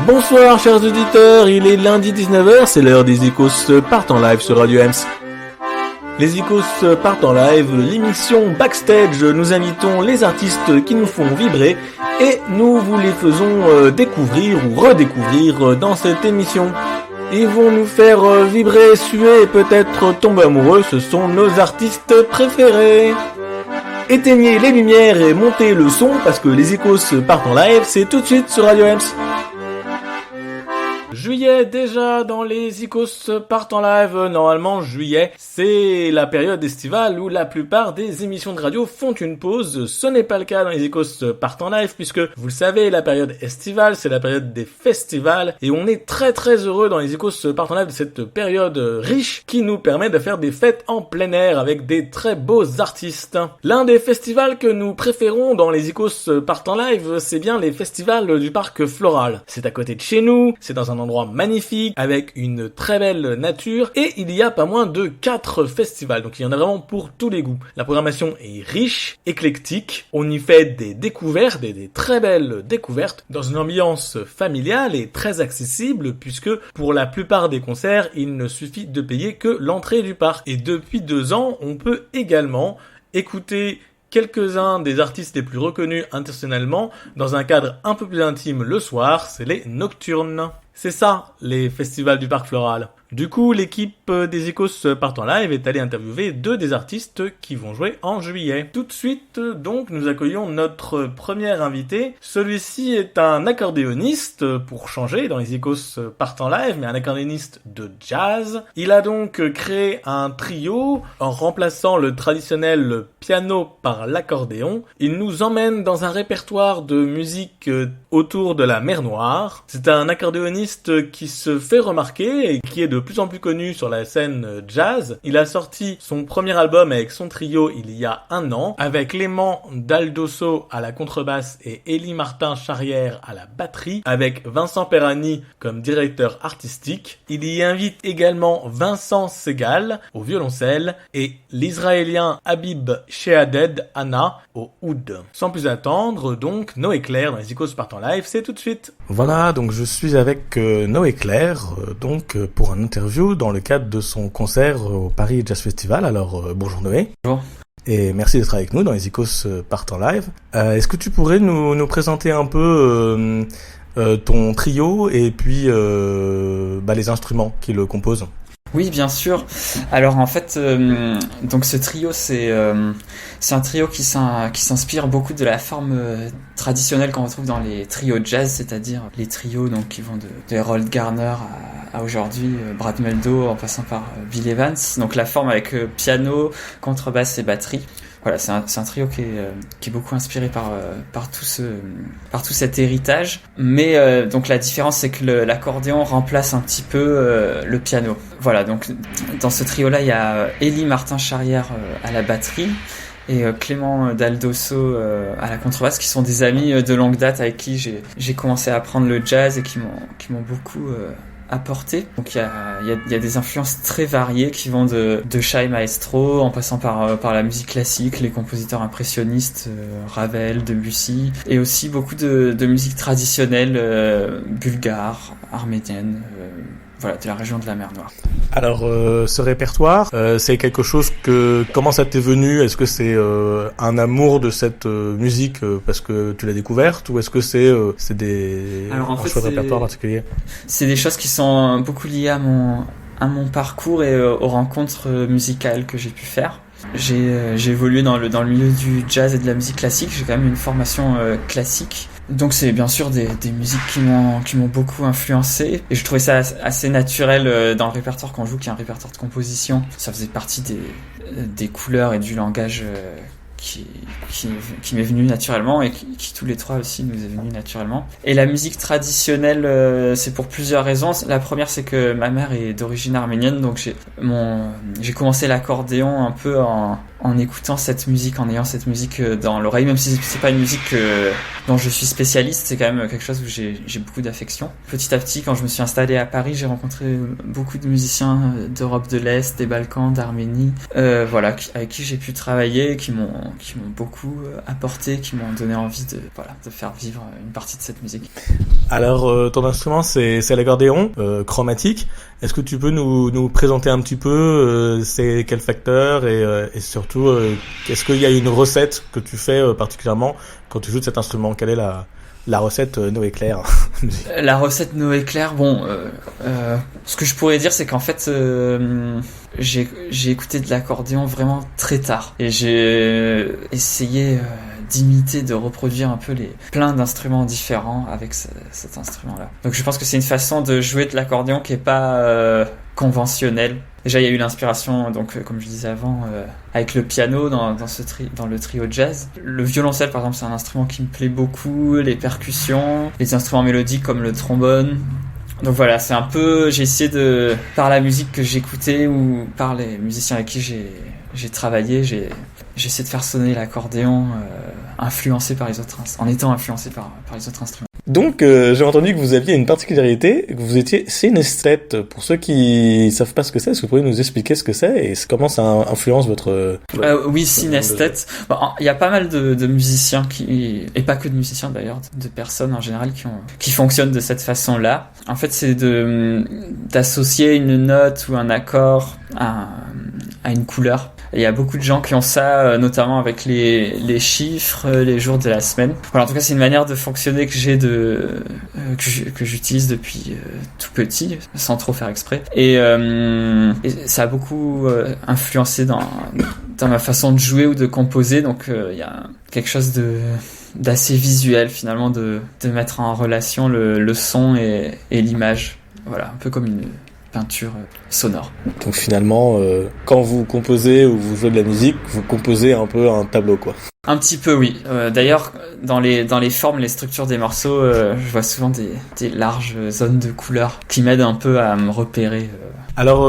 Bonsoir chers auditeurs, il est lundi 19h, c'est l'heure des Icos partent en live sur Radio Ems. Les Icos partent en live, l'émission Backstage, nous invitons les artistes qui nous font vibrer et nous vous les faisons découvrir ou redécouvrir dans cette émission. Ils vont nous faire vibrer, suer et peut-être tomber amoureux, ce sont nos artistes préférés. Éteignez les lumières et montez le son parce que les Icos partent en live, c'est tout de suite sur Radio Ems. Juillet déjà dans les Icos partent en live. Normalement juillet c'est la période estivale où la plupart des émissions de radio font une pause. Ce n'est pas le cas dans les Icos partent en live puisque vous le savez la période estivale c'est la période des festivals et on est très très heureux dans les Icos partent en live de cette période riche qui nous permet de faire des fêtes en plein air avec des très beaux artistes. L'un des festivals que nous préférons dans les Icos partent en live c'est bien les festivals du parc Floral. C'est à côté de chez nous, c'est dans un endroit magnifique avec une très belle nature et il y a pas moins de 4 festivals donc il y en a vraiment pour tous les goûts. La programmation est riche, éclectique, on y fait des découvertes, des très belles découvertes dans une ambiance familiale et très accessible puisque pour la plupart des concerts il ne suffit de payer que l'entrée du parc et depuis 2 ans on peut également écouter quelques-uns des artistes les plus reconnus internationalement dans un cadre un peu plus intime le soir, c'est les Nocturnes. C'est ça, les festivals du Parc Floral. Du coup, l'équipe des Icos partent en live est allée interviewer 2 des artistes qui vont jouer en juillet. Tout de suite, donc, nous accueillons notre premier invité. Celui-ci est un accordéoniste, pour changer, dans les Icos partent en live, mais un accordéoniste de jazz. Il a donc créé un trio en remplaçant le traditionnel piano par l'accordéon. Il nous emmène dans un répertoire de musique autour de la mer Noire. C'est un accordéoniste qui se fait remarquer et qui est de plus en plus connu sur la scène jazz. Il a sorti son premier album avec son trio il y a 1 an, avec Clément Daldosso à la contrebasse et Élie Martin Charrière à la batterie, avec Vincent Perani comme directeur artistique. Il y invite également Vincent Segal au violoncelle et l'Israélien Habib Sheaded Anna au oud. Sans plus attendre, donc, Noé Claire dans les Icos partent en live, c'est tout de suite. Voilà, donc je suis avec Noé Claire, pour un interview dans le cadre de son concert au Paris Jazz Festival. Alors, bonjour Noé. Bonjour. Et merci d'être avec nous dans les Icos partent en live. Est-ce que tu pourrais nous présenter un peu ton trio et puis les instruments qui le composent? Oui, bien sûr. Alors en fait, donc ce trio, c'est un trio qui s'inspire beaucoup de la forme traditionnelle qu'on retrouve dans les trios de jazz, c'est-à-dire les trios donc qui vont de Harold Garner à aujourd'hui Brad Mehldau en passant par Bill Evans. Donc la forme avec piano, contrebasse et batterie. Voilà, c'est un trio qui est beaucoup inspiré par tout cet héritage. Mais donc la différence, c'est que l'accordéon remplace un petit peu le piano. Voilà, donc dans ce trio-là, il y a Élie Martin Charrière à la batterie et Clément Daldosso à la contrebasse, qui sont des amis de longue date avec qui j'ai commencé à apprendre le jazz et qui m'ont beaucoup apporté. Donc il y a des influences très variées qui vont de Shai Maestro en passant par la musique classique, les compositeurs impressionnistes, Ravel, Debussy, et aussi beaucoup de musique traditionnelle bulgare, arménienne, voilà, de la région de la mer Noire. Alors, ce répertoire, c'est quelque chose comment ça t'est venu? Est-ce que c'est un amour de cette musique parce que tu l'as découverte, ou est-ce que c'est un choix de répertoire particulier? C'est des choses qui sont beaucoup liées à mon parcours et aux rencontres musicales que j'ai pu faire. J'ai évolué dans le milieu du jazz et de la musique classique. J'ai quand même une formation classique. Donc c'est bien sûr des musiques qui m'ont beaucoup influencé, et je trouvais ça assez naturel dans le répertoire qu'on joue, qui est un répertoire de composition. Ça faisait partie des couleurs et du langage qui m'est venu naturellement, et qui tous les 3 aussi nous est venu naturellement. Et la musique traditionnelle, c'est pour plusieurs raisons. La première, c'est que ma mère est d'origine arménienne, donc j'ai commencé l'accordéon un peu en en écoutant cette musique, en ayant cette musique dans l'oreille, même si c'est pas une musique dont je suis spécialiste, c'est quand même quelque chose où j'ai beaucoup d'affection. Petit à petit, quand je me suis installé à Paris, j'ai rencontré beaucoup de musiciens d'Europe de l'Est, des Balkans, d'Arménie, voilà, avec qui j'ai pu travailler, qui m'ont beaucoup apporté, qui m'ont donné envie de faire vivre une partie de cette musique. Alors, ton instrument, c'est l'accordéon chromatique. Est-ce que tu peux nous présenter un petit peu c'est quel facteur et surtout est-ce qu'il y a une recette que tu fais particulièrement quand tu joues de cet instrument? Quelle est la recette Noé Claire? La recette Noé Claire, bon, ce que je pourrais dire, c'est qu'en fait, j'ai écouté de l'accordéon vraiment très tard et j'ai essayé d'imiter, de reproduire un peu plein d'instruments différents avec cet instrument-là. Donc je pense que c'est une façon de jouer de l'accordéon qui est pas conventionnelle. Déjà, il y a eu l'inspiration, donc comme je disais avant, avec le piano dans le trio jazz. Le violoncelle, par exemple, c'est un instrument qui me plaît beaucoup. Les percussions, les instruments mélodiques comme le trombone. Donc voilà, c'est un peu, j'ai essayé par la musique que j'écoutais ou par les musiciens avec qui j'ai travaillé, j'ai essayé de faire sonner l'accordéon influencé par les autres en étant influencé par les autres instruments. Donc, j'ai entendu que vous aviez une particularité, que vous étiez synesthète. Pour ceux qui savent pas ce que c'est, est-ce que vous pourriez nous expliquer ce que c'est et comment ça influence votre... Oui, synesthète. Bon, il y a pas mal de musiciens et pas que de musiciens d'ailleurs, de personnes en général qui fonctionnent de cette façon-là. En fait, c'est d'associer une note ou un accord à une couleur. Il y a beaucoup de gens qui ont ça, notamment avec les chiffres, les jours de la semaine. Voilà, en tout cas, c'est une manière de fonctionner que que j'utilise depuis tout petit, sans trop faire exprès. Et ça a beaucoup influencé dans ma façon de jouer ou de composer. Donc, il y a quelque chose d'assez visuel finalement, de mettre en relation le son et l'image. Voilà, un peu comme une peinture sonore. Donc finalement, quand vous composez ou vous jouez de la musique, vous composez un peu un tableau, quoi. Un petit peu, oui. D'ailleurs, dans les formes, les structures des morceaux, je vois souvent des larges zones de couleurs qui m'aident un peu à me repérer. Alors,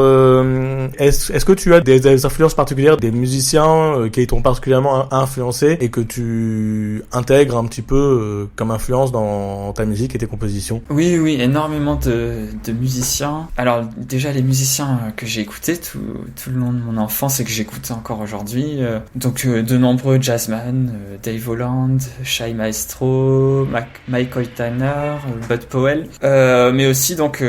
est-ce que tu as des influences particulières, des musiciens qui t'ont particulièrement influencé et que tu intègres un petit peu comme influence dans ta musique et tes compositions? Oui, énormément de musiciens. Alors, déjà, les musiciens que j'ai écoutés tout le long de mon enfance et que j'écoute encore aujourd'hui. Donc, de nombreux jazzmen, Dave Holland, Shai Maestro, Mike Oitner, Bud Powell. Mais aussi, donc,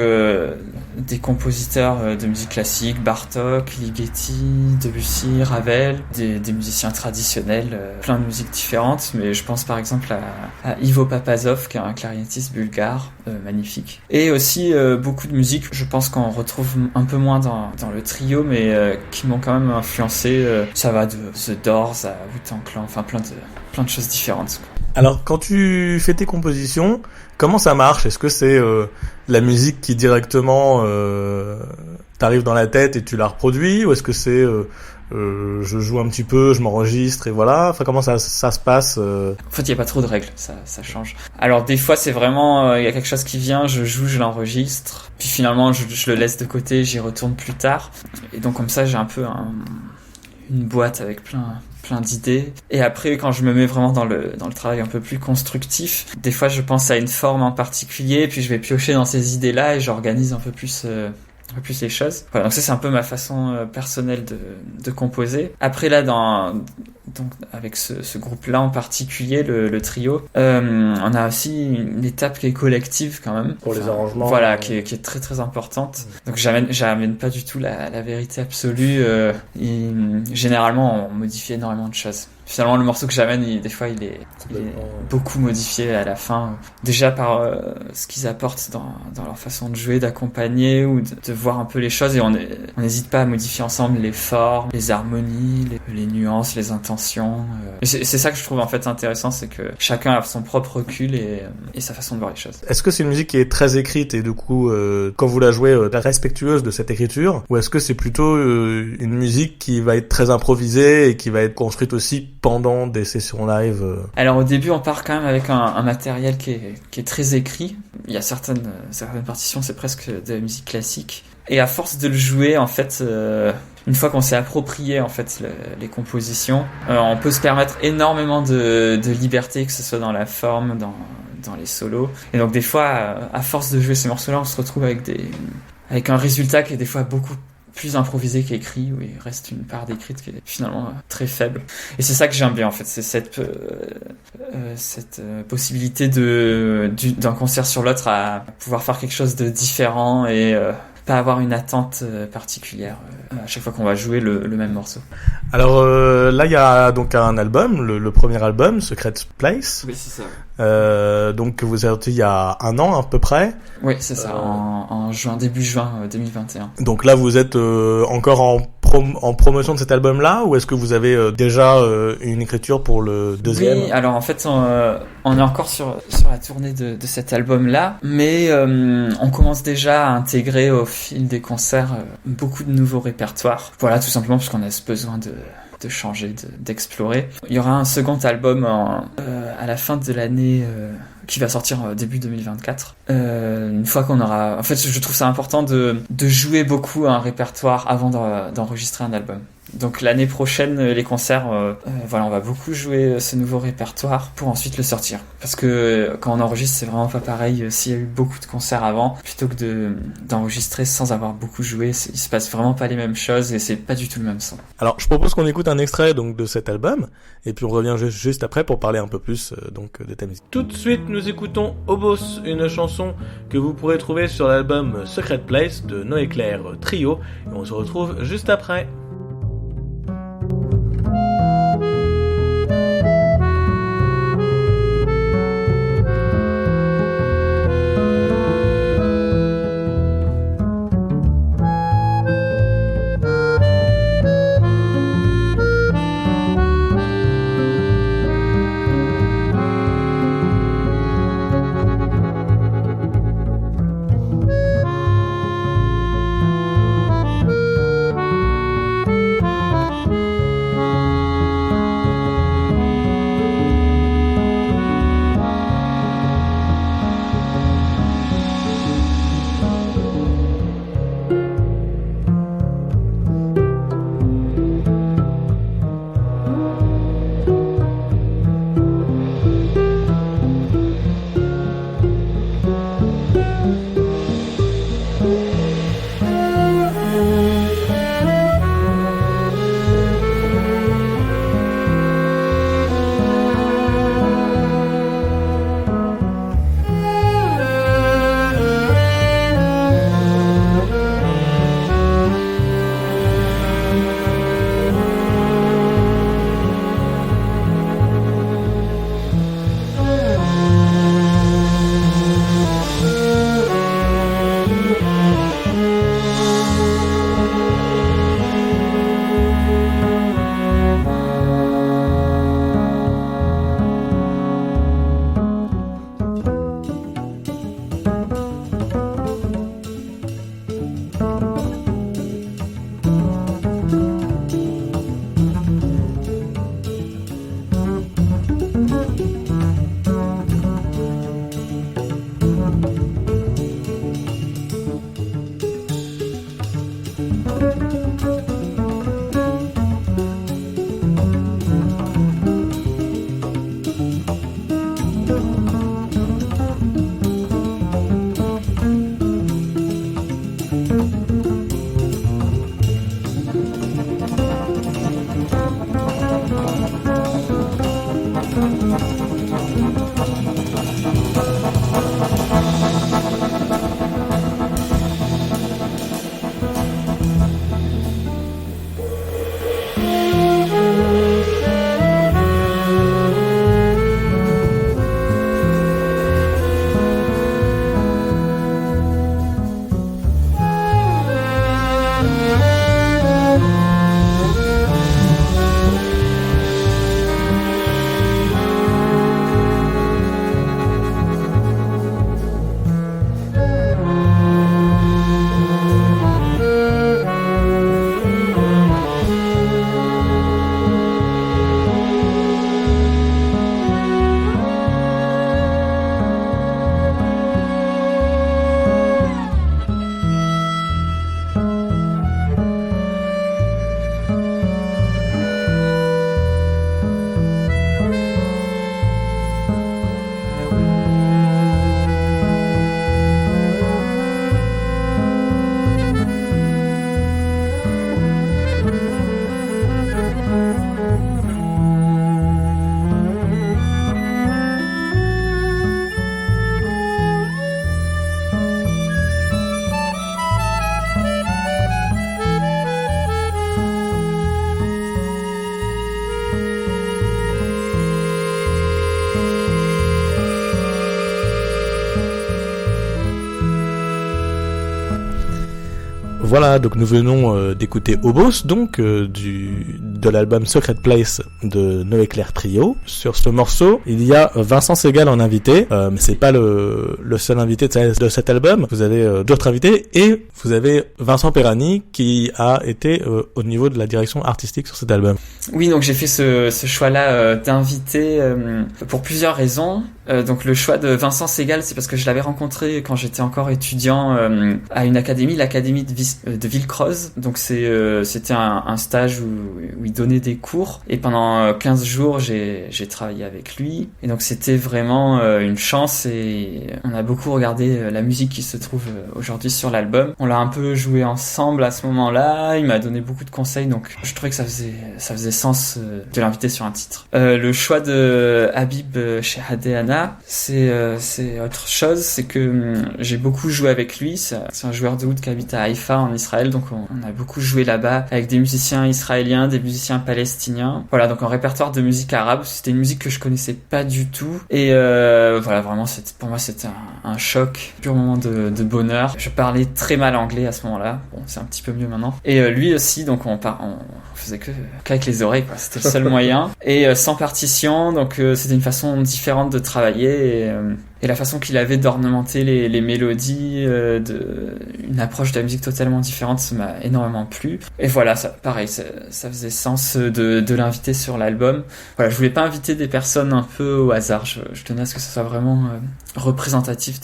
des compositeurs de musique classique, Bartók, Ligeti, Debussy, Ravel, des musiciens traditionnels, plein de musiques différentes, mais je pense par exemple à Ivo Papazov, qui est un clarinettiste bulgare, magnifique. Et aussi beaucoup de musiques, je pense qu'on retrouve un peu moins dans le trio, mais qui m'ont quand même influencé. Ça va de The Doors à Wu-Tang Clan, enfin plein de choses différentes, quoi. Alors, quand tu fais tes compositions, comment ça marche? Est-ce que c'est la musique qui directement t'arrive dans la tête et tu la reproduis, ou est-ce que c'est je joue un petit peu, je m'enregistre et voilà? Enfin, comment ça se passe En fait, il y a pas trop de règles, ça change. Alors des fois, c'est vraiment il y a quelque chose qui vient, je joue, je l'enregistre, puis finalement je le laisse de côté, j'y retourne plus tard. Et donc comme ça, j'ai un peu une boîte avec plein d'idées. Et après, quand je me mets vraiment dans le travail un peu plus constructif, des fois je pense à une forme en particulier, puis je vais piocher dans ces idées-là et j'organise un peu plus les choses. Voilà, donc ça c'est un peu ma façon personnelle de composer. Après là, donc avec ce groupe-là en particulier, le trio, on a aussi une étape qui est collective quand même. Pour les arrangements. Voilà, qui est très très importante. Donc j'amène pas du tout la vérité absolue. Et généralement, on modifie énormément de choses. Finalement, le morceau que j'amène, des fois, il est beaucoup modifié à la fin. Déjà par ce qu'ils apportent dans leur façon de jouer, d'accompagner ou de voir un peu les choses. Et on n'hésite pas à modifier ensemble les formes, les harmonies, les nuances, les intentions. Et c'est ça que je trouve en fait intéressant, c'est que chacun a son propre recul et sa façon de voir les choses. Est-ce que c'est une musique qui est très écrite et du coup, quand vous la jouez, respectueuse de cette écriture, ou est-ce que c'est plutôt une musique qui va être très improvisée et qui va être construite aussi pendant des sessions live? Alors au début, on part quand même avec un matériel qui est très écrit. Il y a certaines partitions, c'est presque de la musique classique. Et à force de le jouer, en fait, une fois qu'on s'est approprié en fait les compositions, on peut se permettre énormément de liberté, que ce soit dans la forme, dans les solos. Et donc des fois, à force de jouer ces morceaux-là, on se retrouve avec un résultat qui est des fois beaucoup plus improvisé qu'écrit, où il reste une part d'écrite qui est finalement très faible. Et c'est ça que j'aime bien en fait, c'est cette possibilité d'un concert sur l'autre à pouvoir faire quelque chose de différent et pas avoir une attente particulière à chaque fois qu'on va jouer le même morceau. Alors là, il y a donc un album, le premier album, Secret Place. Oui, c'est ça. Donc que vous avez sorti il y a un an à peu près. Oui, c'est ça, en juin, début juin 2021. Donc là, vous êtes encore en promotion de cet album-là, ou est-ce que vous avez déjà une écriture pour le deuxième? Oui, alors en fait, on est encore sur la tournée de cet album-là, mais on commence déjà à intégrer au fil des concerts beaucoup de nouveaux répertoires. Voilà, tout simplement parce qu'on a ce besoin de changer, d'explorer. Il y aura un second album à la fin de l'année qui va sortir début 2024. Une fois qu'on aura... En fait, je trouve ça important de jouer beaucoup un répertoire avant d'enregistrer un album. Donc l'année prochaine, les concerts, voilà, on va beaucoup jouer ce nouveau répertoire pour ensuite le sortir. Parce que quand on enregistre, c'est vraiment pas pareil s'il y a eu beaucoup de concerts avant, plutôt que d'enregistrer sans avoir beaucoup joué. Il se passe vraiment pas les mêmes choses et c'est pas du tout le même son. Alors, je propose qu'on écoute un extrait donc de cet album, et puis on revient juste après pour parler un peu plus donc de ta musique. Tout de suite, nous écoutons Obos, une chanson que vous pourrez trouver sur l'album Secret Place de Noé Claire Trio, et on se retrouve juste après. Voilà, donc nous venons d'écouter Obos, donc de l'album Secret Place de Noé Claire Trio. Sur ce morceau, il y a Vincent Segal en invité, mais c'est pas le seul invité de cet album. Vous avez d'autres invités et vous avez Vincent Perani qui a été au niveau de la direction artistique sur cet album. Oui, donc j'ai fait ce choix-là d'inviter pour plusieurs raisons. Donc le choix de Vincent Segal, c'est parce que je l'avais rencontré quand j'étais encore étudiant à une académie, l'académie de Villecroze. Donc c'était un stage où il donnait des cours et pendant 15 jours j'ai travaillé avec lui. Et donc c'était vraiment une chance et on a beaucoup regardé la musique qui se trouve aujourd'hui sur l'album. On l'a un peu joué ensemble à ce moment-là, il m'a donné beaucoup de conseils, donc je trouvais que ça faisait sens de l'inviter sur un titre. Le choix de Habib Shehadehana, c'est autre chose, c'est que j'ai beaucoup joué avec lui, c'est un joueur de oud qui habite à Haïfa en Israël, donc on a beaucoup joué là-bas avec des musiciens israéliens, des musiciens palestiniens. Voilà, donc un répertoire de musique arabe, c'était une musique que je connaissais pas du tout et voilà, vraiment pour moi c'était un choc, pur moment de bonheur. Je parlais très mal anglais à ce moment-là, bon c'est un petit peu mieux maintenant. Et lui aussi, donc on faisait qu'avec les oreilles, quoi. C'était le seul moyen. Et sans partition, donc c'était une façon différente de travailler et la façon qu'il avait d'ornementer les mélodies, une approche de la musique totalement différente, ça m'a énormément plu. Et voilà, ça, pareil, ça faisait sens de l'inviter sur l'album. Voilà, je voulais pas inviter des personnes un peu au hasard. Je tenais à ce que ce soit vraiment représentatif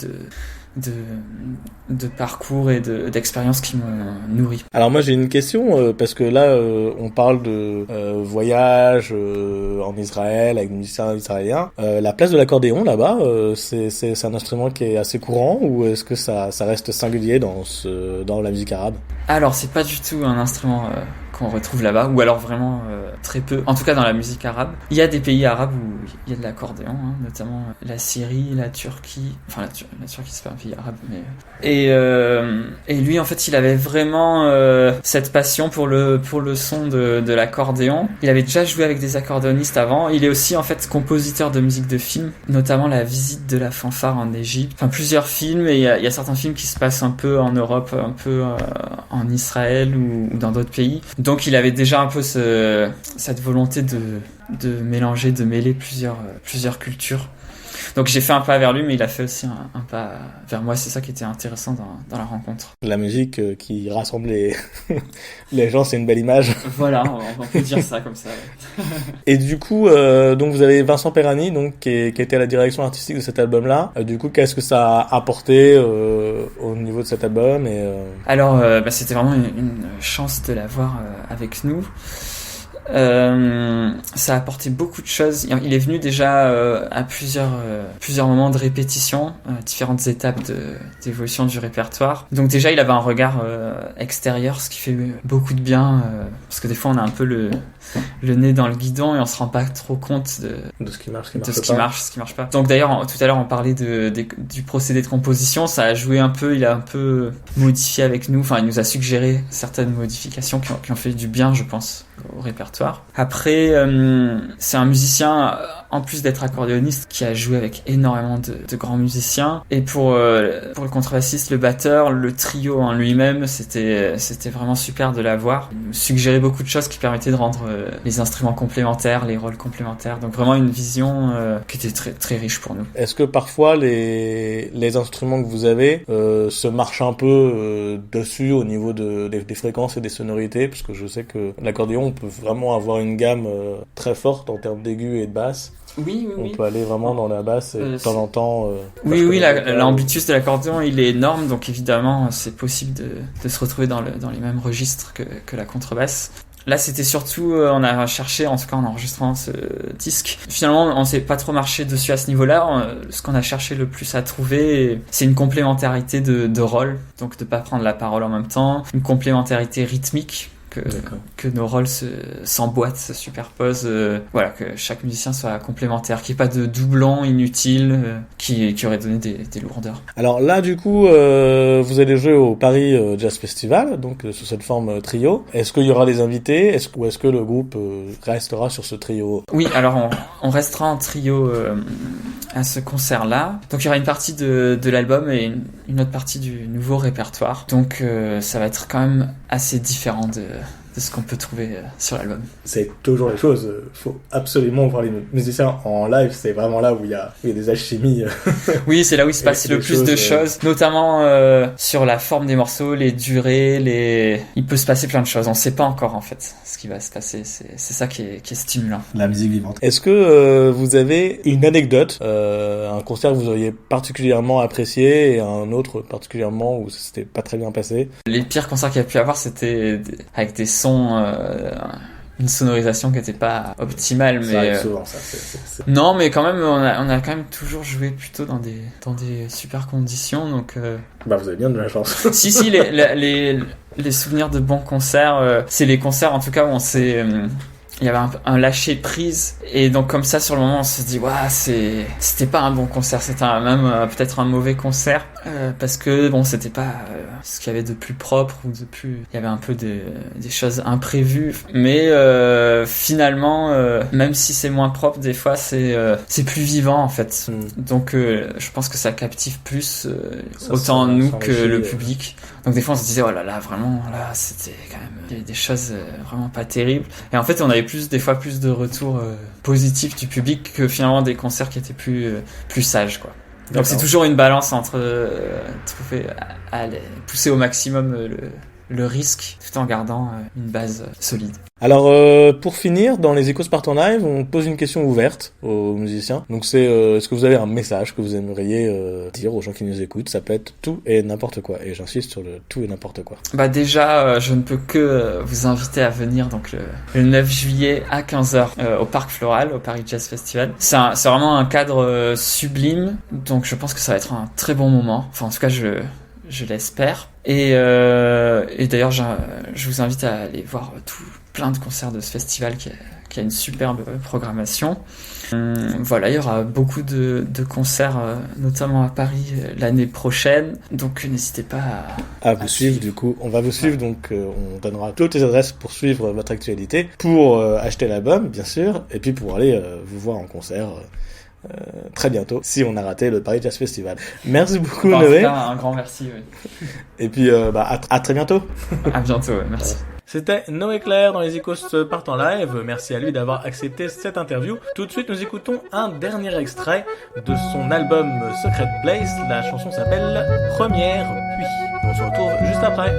de parcours et d'expériences qui m'ont nourri. Alors moi j'ai une question parce que là on parle de voyage en Israël avec des musiciens israéliens. La place de l'accordéon là-bas, c'est un instrument qui est assez courant ou est-ce que ça reste singulier dans la musique arabe? Alors c'est pas du tout un instrument qu'on retrouve là-bas, ou alors vraiment très peu, en tout cas dans la musique arabe. Il y a des pays arabes où il y a de l'accordéon, hein, notamment la Syrie, la Turquie, enfin la Turquie c'est pas un pays arabe, mais... Et lui en fait il avait vraiment cette passion pour le son de l'accordéon. Il avait déjà joué avec des accordéonistes avant. Il est aussi en fait compositeur de musique de film, notamment La Visite de la fanfare en Égypte, enfin plusieurs films, et il y a certains films qui se passent un peu en Europe, un peu en Israël ou dans d'autres pays. Donc il avait déjà un peu cette volonté de mélanger, de mêler plusieurs cultures. Donc j'ai fait un pas vers lui, mais il a fait aussi un pas vers moi. C'est ça qui était intéressant dans la rencontre. La musique qui rassemble les gens, c'est une belle image. Voilà, on peut dire ça comme ça. Ouais. Et du coup, donc vous avez Vincent Perani, donc qui était à la direction artistique de cet album-là. Du coup, qu'est-ce que ça a apporté au niveau de cet album Alors, c'était vraiment une chance de l'avoir avec nous. Ça a apporté beaucoup de choses. Il est venu déjà à plusieurs moments de répétition, différentes étapes d'évolution du répertoire. Donc déjà il avait un regard extérieur, ce qui fait beaucoup de bien, parce que des fois on a un peu le nez dans le guidon et on se rend pas trop compte de ce qui marche, ce qui marche pas. Donc d'ailleurs tout à l'heure on parlait du procédé de composition, ça a joué un peu, il a un peu modifié avec nous, enfin il nous a suggéré certaines modifications qui ont fait du bien, je pense, au répertoire. Après, c'est un musicien, en plus d'être accordéoniste, qui a joué avec énormément de grands musiciens. Et pour le contrebassiste, le batteur, le trio en lui-même, c'était vraiment super de l'avoir. Il nous suggérait beaucoup de choses qui permettaient de rendre les instruments complémentaires, les rôles complémentaires. Donc vraiment une vision qui était très, très riche pour nous. Est-ce que parfois les instruments que vous avez se marchent un peu dessus au niveau des fréquences et des sonorités? Parce que je sais que l'accordéon, on peut vraiment avoir une gamme très forte en termes d'aigus et de basse. Oui. On peut aller vraiment dans la basse et de temps en temps... oui, l'ambitus de l'accordéon, il est énorme, donc évidemment, c'est possible de se retrouver dans les mêmes registres que la contrebasse. Là, c'était surtout, on a cherché, en tout cas en enregistrant ce disque. Finalement, on s'est pas trop marché dessus à ce niveau-là. Ce qu'on a cherché le plus à trouver, c'est une complémentarité de rôle. Donc, de pas prendre la parole en même temps. Une complémentarité rythmique, que nos rôles s'emboîtent, se superposent, voilà, que chaque musicien soit complémentaire, qu'il n'y ait pas de doublons inutiles qui auraient donné des lourdeurs. Alors là, du coup, vous allez jouer au Paris Jazz Festival, donc sous cette forme trio. Est-ce qu'il y aura des invités, ou est-ce que le groupe restera sur ce trio? Oui, alors on restera en trio à ce concert-là. Donc il y aura une partie de l'album et une autre partie du nouveau répertoire. Donc ça va être quand même assez différent de ce qu'on peut trouver sur l'album. C'est toujours les choses. Faut absolument voir les musiciens en live. C'est vraiment là où il y a des alchimies. Oui, c'est là où il se passe le plus de choses, notamment sur la forme des morceaux, les durées, il peut se passer plein de choses. On sait pas encore en fait ce qui va se passer. C'est ça qui est stimulant. La musique vivante. Est-ce que vous avez une anecdote, un concert que vous auriez particulièrement apprécié et un autre particulièrement où c'était pas très bien passé? Les pires concerts qu'il y a pu avoir, c'était avec des sons, une sonorisation qui n'était pas optimale, mais ça arrive souvent, ça. Non, mais quand même, on a quand même toujours joué plutôt dans des super conditions, donc. Bah, vous avez bien de la chance. Si, les souvenirs de bons concerts, c'est les concerts en tout cas où on s'est il y avait un lâcher prise, et donc comme ça sur le moment on se dit c'était pas un bon concert, c'était même peut-être un mauvais concert, parce que bon, c'était pas ce qu'il y avait de plus propre, ou de plus, il y avait un peu des choses imprévues, mais finalement même si c'est moins propre, des fois c'est plus vivant en fait. Donc je pense que ça captive plus autant nous que le public. Donc des fois on se disait oh là là, vraiment là c'était quand même, il y avait des choses vraiment pas terribles, et en fait on avait des fois plus de retours positifs du public que finalement des concerts qui étaient plus sages, quoi. Donc c'est toujours une balance entre pousser au maximum le risque tout en gardant une base solide. Alors pour finir, dans les Icos Part en Live, on pose une question ouverte aux musiciens. Donc c'est est-ce que vous avez un message que vous aimeriez dire aux gens qui nous écoutent? Ça peut être tout et n'importe quoi, et j'insiste sur le tout et n'importe quoi. Bah déjà, je ne peux que vous inviter à venir donc le 9 juillet à 15h au Parc Floral, au Paris Jazz Festival. C'est vraiment un cadre sublime, donc je pense que ça va être un très bon moment. Enfin en tout cas je l'espère. Et d'ailleurs, je vous invite à aller voir plein de concerts de ce festival qui a une superbe programmation. Voilà, il y aura beaucoup de concerts, notamment à Paris l'année prochaine. Donc n'hésitez pas à vous suivre. Du coup, on va vous suivre. Donc on donnera toutes les adresses pour suivre votre actualité, pour acheter l'album, bien sûr, et puis pour aller vous voir en concert. Très bientôt, si on a raté le Paris Jazz Festival. Merci beaucoup, Noé. Un grand merci. Oui. Et puis à très bientôt. À bientôt, ouais, merci. C'était Noé Claire dans les Icos Part en Live. Merci à lui d'avoir accepté cette interview. Tout de suite, nous écoutons un dernier extrait de son album Secret Place. La chanson s'appelle Première Pluie. On se retrouve juste après.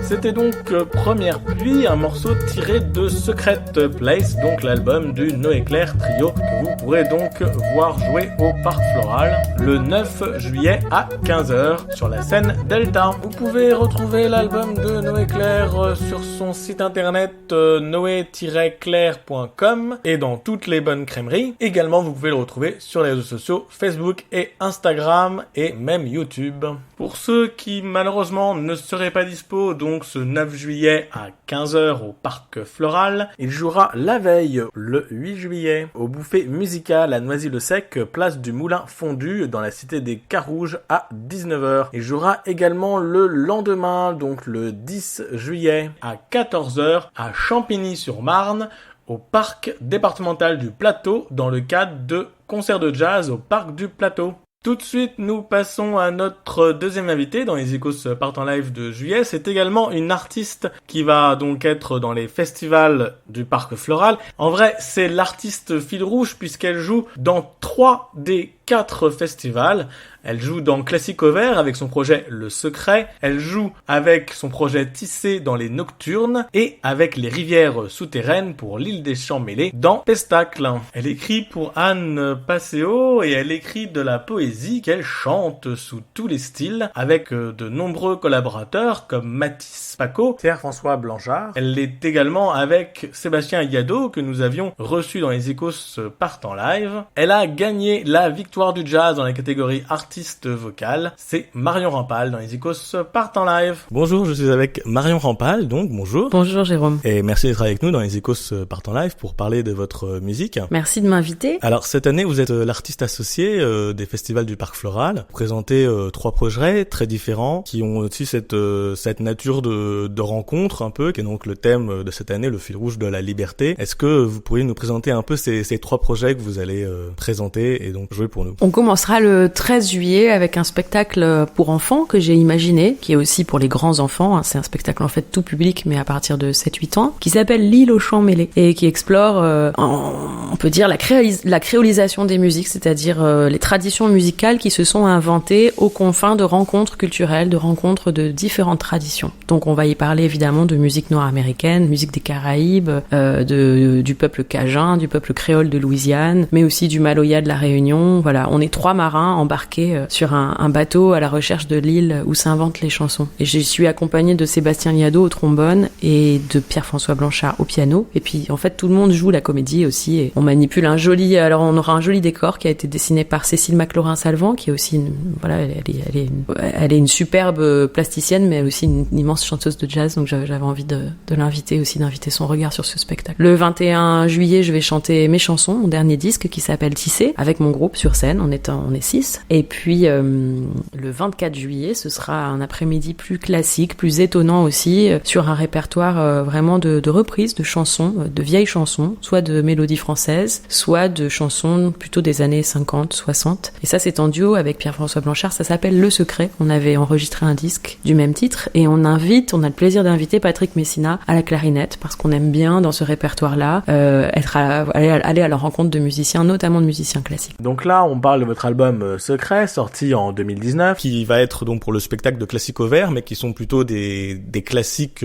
C'était donc Première Pluie, un morceau tiré de Secret Place, donc l'album du Noé Clair Trio, que vous pourrez donc voir jouer au Parc Floral le 9 juillet à 15h sur la scène Delta. Vous pouvez retrouver l'album de Noé Clair sur son site internet noé-clair.com et dans toutes les bonnes crèmeries. Également, vous pouvez le retrouver sur les réseaux sociaux Facebook et Instagram et même YouTube. Pour ceux qui malheureusement ne seraient pas dispo, donc ce 9 juillet à 15h au Parc Floral, il jouera la veille, le 8 juillet, au Buffet Musical à Noisy-le-Sec, place du Moulin Fondu, dans la cité des Carouges à 19h. Il jouera également le lendemain, donc le 10 juillet à 14h à Champigny-sur-Marne, au Parc départemental du Plateau, dans le cadre de concerts de jazz au Parc du Plateau. Tout de suite, nous passons à notre deuxième invité dans les Icos Part en Live de juillet. C'est également une artiste qui va donc être dans les festivals du Parc Floral. En vrai, c'est l'artiste fil rouge puisqu'elle joue dans 3 des 4 festivals. Elle joue dans Classic Over avec son projet Le Secret. Elle joue avec son projet Tissé dans les Nocturnes et avec les Rivières Souterraines pour l'île des Champs Mêlés dans Pestacle. Elle écrit pour Anne Passeo et elle écrit de la poésie qu'elle chante sous tous les styles avec de nombreux collaborateurs comme Mathis Paco, Pierre-François Blanchard. Elle l'est également avec Sébastien Yado que nous avions reçu dans les Icos Part en Live. Elle a gagné la victoire du jazz dans la catégorie artiste vocal. C'est Marion Rampal dans les Icos Part en Live. Bonjour, je suis avec Marion Rampal, donc bonjour. Bonjour Jérôme. Et merci d'être avec nous dans les Icos Part en Live pour parler de votre musique. Merci de m'inviter. Alors cette année, vous êtes l'artiste associé des festivals du Parc Floral. Vous présentez 3 projets très différents qui ont aussi cette nature de rencontre un peu, qui est donc le thème de cette année, le fil rouge de la liberté. Est-ce que vous pourriez nous présenter un peu ces 3 projets que vous allez présenter et donc jouer pour nous? On commencera le 13 juillet avec un spectacle pour enfants que j'ai imaginé, qui est aussi pour les grands enfants. C'est un spectacle en fait tout public, mais à partir de 7-8 ans, qui s'appelle L'île aux champs mêlés et qui explore, on peut dire, la créolisation des musiques, c'est-à-dire les traditions musicales qui se sont inventées aux confins de rencontres culturelles, de rencontres de différentes traditions. Donc on va y parler évidemment de musique nord-américaine, musique des Caraïbes, du peuple cajun, du peuple créole de Louisiane, mais aussi du Maloya de la Réunion. Voilà, on est 3 marins embarqués sur un bateau à la recherche de l'île où s'inventent les chansons. Et je suis accompagnée de Sébastien Liado au trombone et de Pierre-François Blanchard au piano. Et puis en fait tout le monde joue la comédie aussi. Et on manipule on aura un joli décor qui a été dessiné par Cécile Maclorin-Salvant, qui est aussi elle est une superbe plasticienne, mais elle est aussi une immense chanteuse de jazz. Donc j'avais envie de l'inviter aussi, d'inviter son regard sur ce spectacle. Le 21 juillet, je vais chanter mes chansons, mon dernier disque qui s'appelle Tissé, avec mon groupe sur scène. On est 6. Et puis le 24 juillet, ce sera un après-midi plus classique, plus étonnant aussi, sur un répertoire vraiment de reprises de chansons, de vieilles chansons, soit de mélodies françaises, soit de chansons plutôt des années 50, 60. Et ça, c'est en duo avec Pierre-François Blanchard. Ça s'appelle Le Secret. On avait enregistré un disque du même titre et on a le plaisir d'inviter Patrick Messina à la clarinette parce qu'on aime bien dans ce répertoire-là aller à la rencontre de musiciens, notamment de musiciens classiques. Donc là, on parle de votre album Secret, sorti en 2019, qui va être donc pour le spectacle de Classic Over, mais qui sont plutôt des classiques...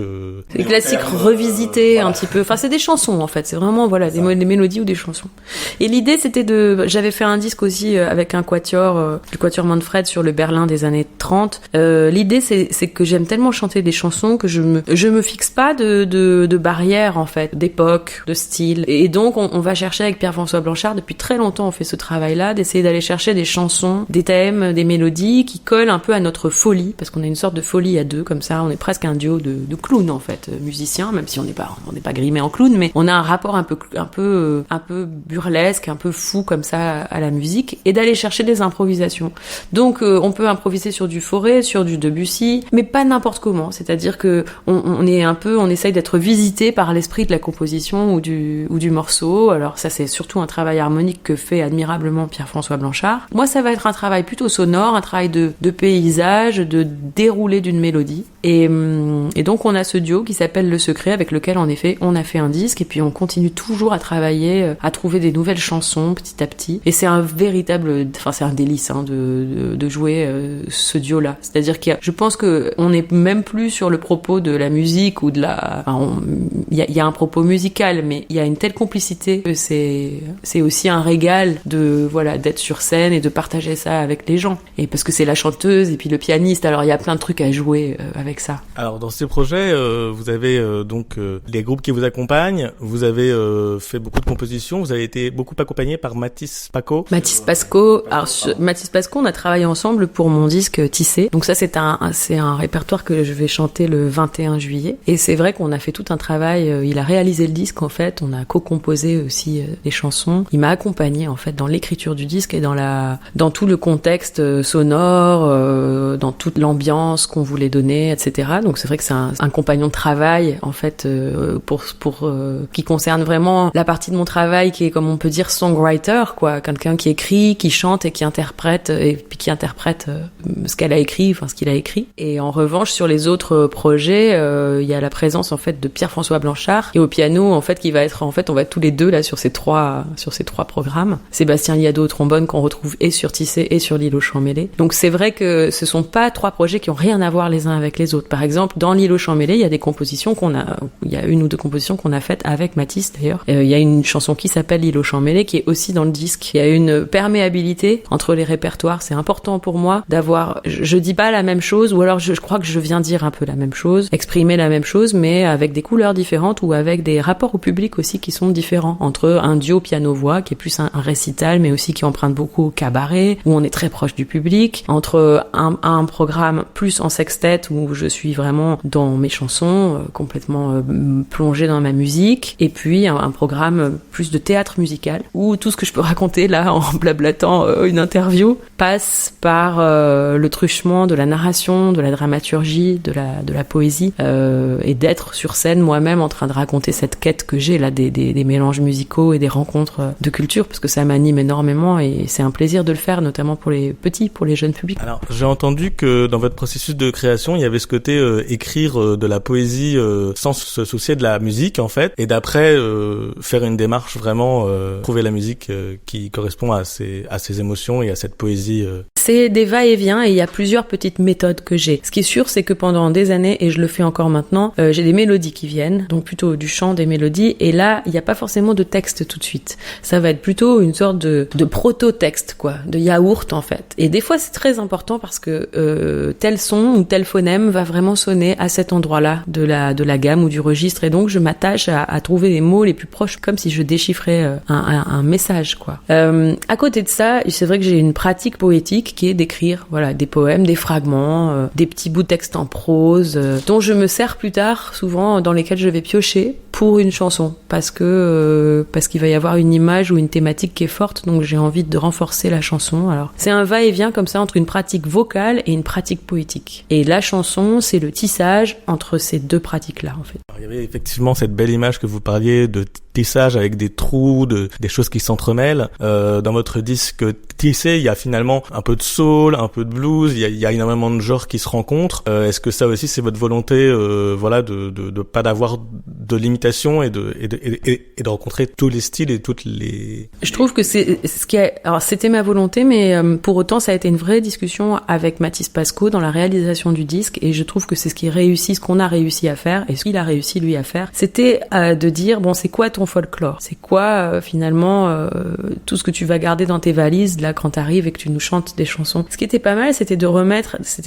Des classiques revisités un petit peu. Enfin, c'est des chansons en fait. C'est vraiment des mélodies ou des chansons. Et l'idée, c'était j'avais fait un disque aussi avec un quatuor, le quatuor Manfred sur le Berlin des années 30. L'idée, c'est que j'aime tellement chanter des chansons que je me fixe pas de barrières en fait, d'époque, de style. Et donc, on va chercher avec Pierre-François Blanchard, depuis très longtemps, on fait ce travail-là, d'essayer d'aller chercher des chansons, des thèmes, des mélodies qui collent un peu à notre folie, parce qu'on a une sorte de folie à deux, comme ça, on est presque un duo de clowns en fait, musiciens, même si on n'est pas grimé en clown, mais on a un rapport un peu burlesque, un peu fou comme ça à la musique, et d'aller chercher des improvisations. Donc on peut improviser sur du Fauré, sur du Debussy, mais pas n'importe comment, c'est-à-dire que on essaye d'être visité par l'esprit de la composition ou du morceau. Alors ça, c'est surtout un travail harmonique que fait admirablement Pierre-François Pierre-François Blanchard. Moi, ça va être un travail plutôt sonore, un travail de paysage, de déroulé d'une mélodie. Et donc, on a ce duo qui s'appelle Le Secret, avec lequel, en effet, on a fait un disque, et puis on continue toujours à travailler, à trouver des nouvelles chansons petit à petit. Et c'est un c'est un délice de jouer ce duo-là. C'est-à-dire je pense que on n'est même plus sur le propos de la musique ou de la... Il y a un propos musical, mais il y a une telle complicité que c'est aussi un régal d'être sur scène et de partager ça avec les gens. Et parce que c'est la chanteuse et puis le pianiste, alors il y a plein de trucs à jouer avec ça. Alors dans ces projets, vous avez donc les groupes qui vous accompagnent, vous avez fait beaucoup de compositions, vous avez été beaucoup accompagné par Mathis Paco. Mathis Paco, on a travaillé ensemble pour mon disque Tissé. Donc ça c'est un répertoire que je vais chanter le 21 juillet. Et c'est vrai qu'on a fait tout un travail, il a réalisé le disque en fait, on a co-composé aussi les chansons. Il m'a accompagné en fait dans l'écriture du disque et dans tout le contexte sonore, dans toute l'ambiance qu'on voulait donner, etc. Donc c'est vrai que c'est un compagnon de travail en fait pour qui concerne vraiment la partie de mon travail qui est, comme on peut dire, songwriter, quoi, quelqu'un qui écrit, qui chante et qui interprète ce qu'elle a écrit, enfin ce qu'il a écrit. Et en revanche sur les autres projets, il y a la présence en fait de Pierre-François Blanchard et au piano en fait qui va être, en fait on va être tous les deux là sur ces trois programmes. Sébastien Liado au trombone qu'on retrouve et sur Tissé et sur L'Île aux Chants Mêlés. Donc c'est vrai que ce sont pas trois projets qui ont rien à voir les uns avec les autres. Par exemple, dans L'Île aux Chants Mêlés, il y a une ou deux compositions qu'on a faites avec Mathis d'ailleurs. Il y a une chanson qui s'appelle L'Île aux Chants Mêlés qui est aussi dans le disque. Il y a une perméabilité entre les répertoires. C'est important pour moi d'avoir, je dis pas la même chose, ou alors je crois que je viens dire un peu la même chose, exprimer la même chose, mais avec des couleurs différentes ou avec des rapports au public aussi qui sont différents. Entre un duo piano-voix qui est plus un récital, mais aussi qui emprunte beaucoup au cabaret, où on est très proche du public, entre un programme plus en sextet où je suis vraiment dans mes chansons, complètement plongée dans ma musique, et puis un programme plus de théâtre musical où tout ce que je peux raconter là en blablatant une interview passe par le truchement de la narration, de la dramaturgie, de la poésie, et d'être sur scène moi-même en train de raconter cette quête que j'ai là des mélanges musicaux et des rencontres de culture, parce que ça m'anime énormément et c'est un plaisir de le faire, notamment pour les petits, pour les jeunes publics. Alors j'ai entendu que dans votre processus de création il y avait ce côté écrire de la poésie sans se soucier de la musique en fait, et d'après faire une démarche vraiment trouver la musique qui correspond à ses émotions et à cette poésie. C'est des va-et-vient et il y a plusieurs petites méthodes que j'ai. Ce qui est sûr, c'est que pendant des années, et je le fais encore maintenant, j'ai des mélodies qui viennent, donc plutôt du chant, des mélodies, et là, il n'y a pas forcément de texte tout de suite. Ça va être plutôt une sorte de proto-texte, quoi, de yaourt en fait. Et des fois, c'est très important parce que tel son ou tel phonème va vraiment sonner à cet endroit-là de la gamme ou du registre, et donc je m'attache à trouver les mots les plus proches, comme si je déchiffrais un message, quoi. À côté de ça, c'est vrai que j'ai une pratique poétique qui est d'écrire, voilà, des poèmes, des fragments, des petits bouts de texte en prose, dont je me sers plus tard, souvent dans lesquels je vais piocher pour une chanson, parce qu'il va y avoir une image ou une thématique qui est forte, donc j'ai envie de renforcer la chanson. Alors c'est un va-et-vient comme ça entre une pratique vocale et une pratique poétique. Et la chanson, c'est le tissage entre ces deux pratiques-là, en fait. Alors, il y avait effectivement cette belle image que vous parliez de tissage avec des trous, des choses qui s'entremêlent. Dans votre disque Tissé, il y a finalement un peu de soul, un peu de blues, il y a énormément de genres qui se rencontrent. Est-ce que ça aussi c'est votre volonté, voilà, de pas d'avoir de limitation et de rencontrer tous les styles et toutes les... Je trouve que alors c'était ma volonté, mais pour autant ça a été une vraie discussion avec Mathis Paco dans la réalisation du disque, et je trouve que c'est ce qu'on a réussi à faire, et ce qu'il a réussi lui à faire, c'était de dire, bon, c'est quoi ton folklore? C'est quoi finalement tout ce que tu vas garder dans tes valises là quand t'arrives et que tu nous chantes des chansons? Ce qui était pas mal, c'était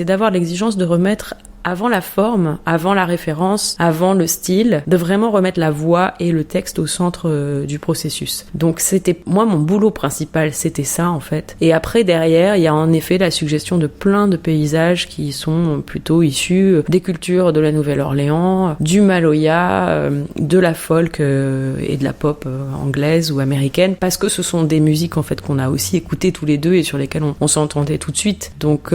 d'avoir l'exigence de remettre avant la forme, avant la référence, avant le style, de vraiment remettre la voix et le texte au centre du processus. Donc c'était, moi, mon boulot principal, c'était ça en fait. Et après, derrière, il y a en effet la suggestion de plein de paysages qui sont plutôt issus des cultures de la Nouvelle-Orléans, du Maloya, de la folk et de la pop anglaise ou américaine, parce que ce sont des musiques en fait qu'on a aussi écoutées tous les deux et sur lesquelles on s'entendait tout de suite. Donc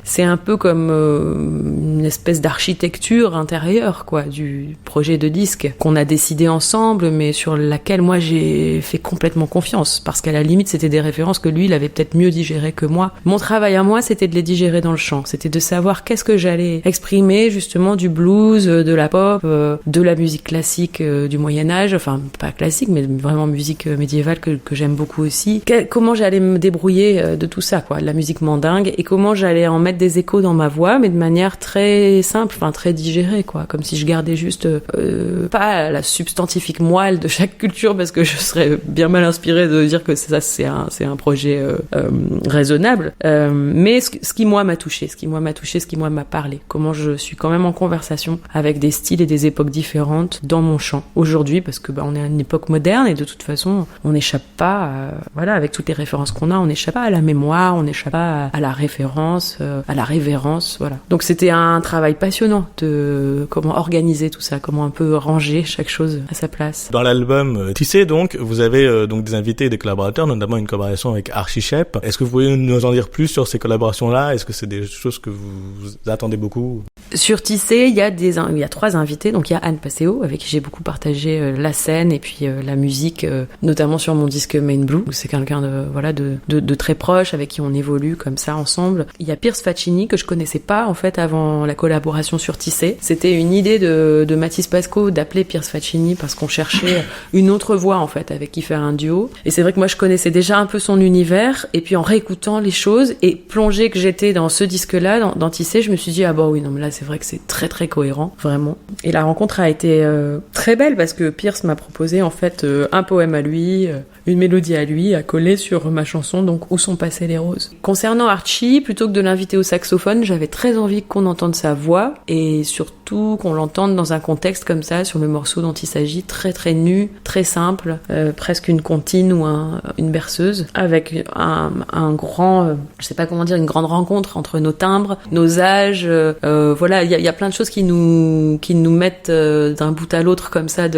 c'est un peu comme une espèce d'architecture intérieure, quoi, du projet de disque qu'on a décidé ensemble, mais sur laquelle moi j'ai fait complètement confiance, parce qu'à la limite c'était des références que lui il avait peut-être mieux digérées que moi. Mon travail à moi c'était de les digérer dans le chant, c'était de savoir qu'est-ce que j'allais exprimer, justement du blues, de la pop, de la musique classique du Moyen-Âge, enfin pas classique mais vraiment musique médiévale que j'aime beaucoup aussi. Comment j'allais me débrouiller de tout ça, quoi, de la musique mandingue, et comment j'allais en mettre des échos dans ma voix, mais de manière très simple, enfin très digérée, quoi, comme si je gardais juste pas la substantifique moelle de chaque culture, parce que je serais bien mal inspirée de dire que ça c'est un projet raisonnable, mais ce qui moi m'a touché, ce qui moi m'a parlé, comment je suis quand même en conversation avec des styles et des époques différentes dans mon chant aujourd'hui, parce que on est à une époque moderne et de toute façon on n'échappe pas voilà, avec toutes les références qu'on a, on n'échappe pas à la mémoire, on n'échappe pas à la référence, à la révérence, voilà. Donc c'était un travail passionnant de comment organiser tout ça, comment un peu ranger chaque chose à sa place. Dans l'album Tissé, donc, vous avez donc des invités et des collaborateurs, notamment une collaboration avec Archie Shepp. Est-ce que vous pouvez nous en dire plus sur ces collaborations-là? Est-ce que c'est des choses que vous attendez beaucoup? Sur Tissé, il y a 3 invités, donc il y a Anne Passeo, avec qui j'ai beaucoup partagé la scène et puis la musique, notamment sur mon disque Main Blue, où c'est quelqu'un de très proche, avec qui on évolue comme ça ensemble. Il y a Pierce Faccini, que je connaissais pas en fait avant la collaboration sur Tissé. C'était une idée de Mathis Pasco d'appeler Pierce Faccini parce qu'on cherchait une autre voix en fait avec qui faire un duo. Et c'est vrai que moi je connaissais déjà un peu son univers, et puis en réécoutant les choses et plongée que j'étais dans ce disque-là, dans Tissé, je me suis dit ah bah oui, non mais là c'est vrai que c'est très très cohérent, vraiment. Et la rencontre a été très belle parce que Pierce m'a proposé en fait un poème à lui, une mélodie à lui, à coller sur ma chanson, donc Où sont passées les roses. Concernant Archie, plutôt que de l'inviter au saxophone, j'avais très envie qu'on entende sa voix, et surtout qu'on l'entende dans un contexte comme ça, sur le morceau dont il s'agit, très très nu, très simple, presque une comptine ou une berceuse, avec un grand, je sais pas comment dire, une grande rencontre entre nos timbres, nos âges, voilà, il y a plein de choses qui nous mettent d'un bout à l'autre comme ça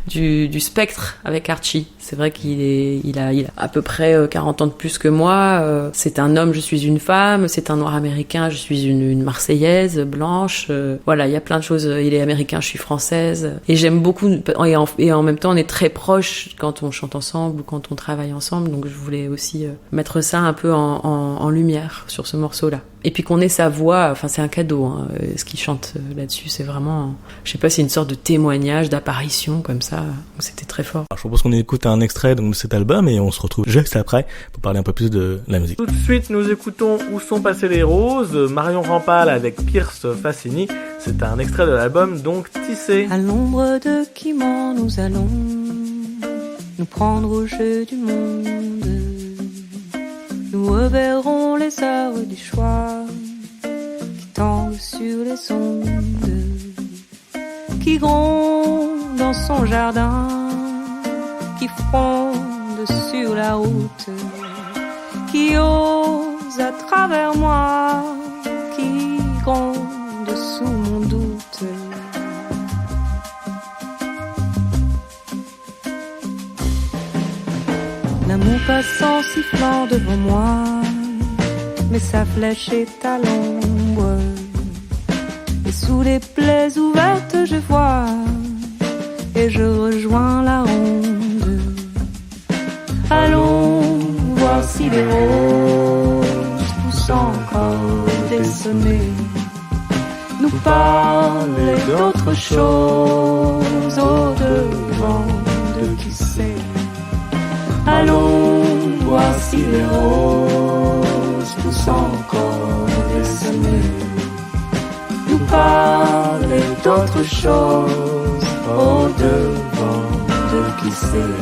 du spectre avec Archie. C'est vrai qu'il a à peu près 40 ans de plus que moi. C'est un homme, je suis une femme. C'est un noir américain, je suis une Marseillaise blanche. Voilà, il y a plein de choses. Il est américain, je suis française. Et j'aime beaucoup. Et en même temps, on est très proches quand on chante ensemble ou quand on travaille ensemble. Donc je voulais aussi mettre ça un peu en lumière sur ce morceau-là. Et puis qu'on ait sa voix, enfin c'est un cadeau, hein. Ce qu'il chante là-dessus, c'est vraiment, je sais pas, c'est une sorte de témoignage, d'apparition comme ça. Donc c'était très fort. Alors, je propose qu'on écoute un extrait donc, de cet album et on se retrouve juste après pour parler un peu plus de la musique. Tout de suite, nous écoutons Où sont passées les roses, Marion Rampal avec Pierce Faccini. C'est un extrait de l'album donc Tissé. À l'ombre de Quimant, nous allons nous prendre au jeu du monde. Nous reverrons les heures du choix qui tanguent sur les ondes, qui grondent dans son jardin, qui fondent sur la route, qui osent à travers moi, qui grondent sous mon doute. L'amour passant sifflant devant moi, mais sa flèche est à l'ombre. Et sous les plaies ouvertes je vois, et je rejoins la ronde. Allons voir si les roses poussent encore des sonnets, nous parler d'autre chose au-devant de qui sait. Allons voir si les roses poussent encore des sonnets, nous parler d'autre chose au-devant de qui sait.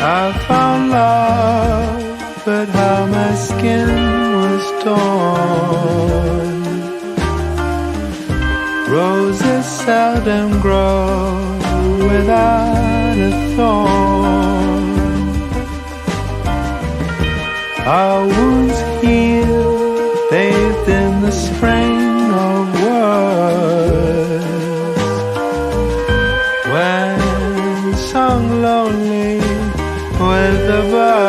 I found love, but how my skin was torn. Roses seldom grow without a thorn. Our wounds heal, bathed in the spring of words. When sung lonely with the birds,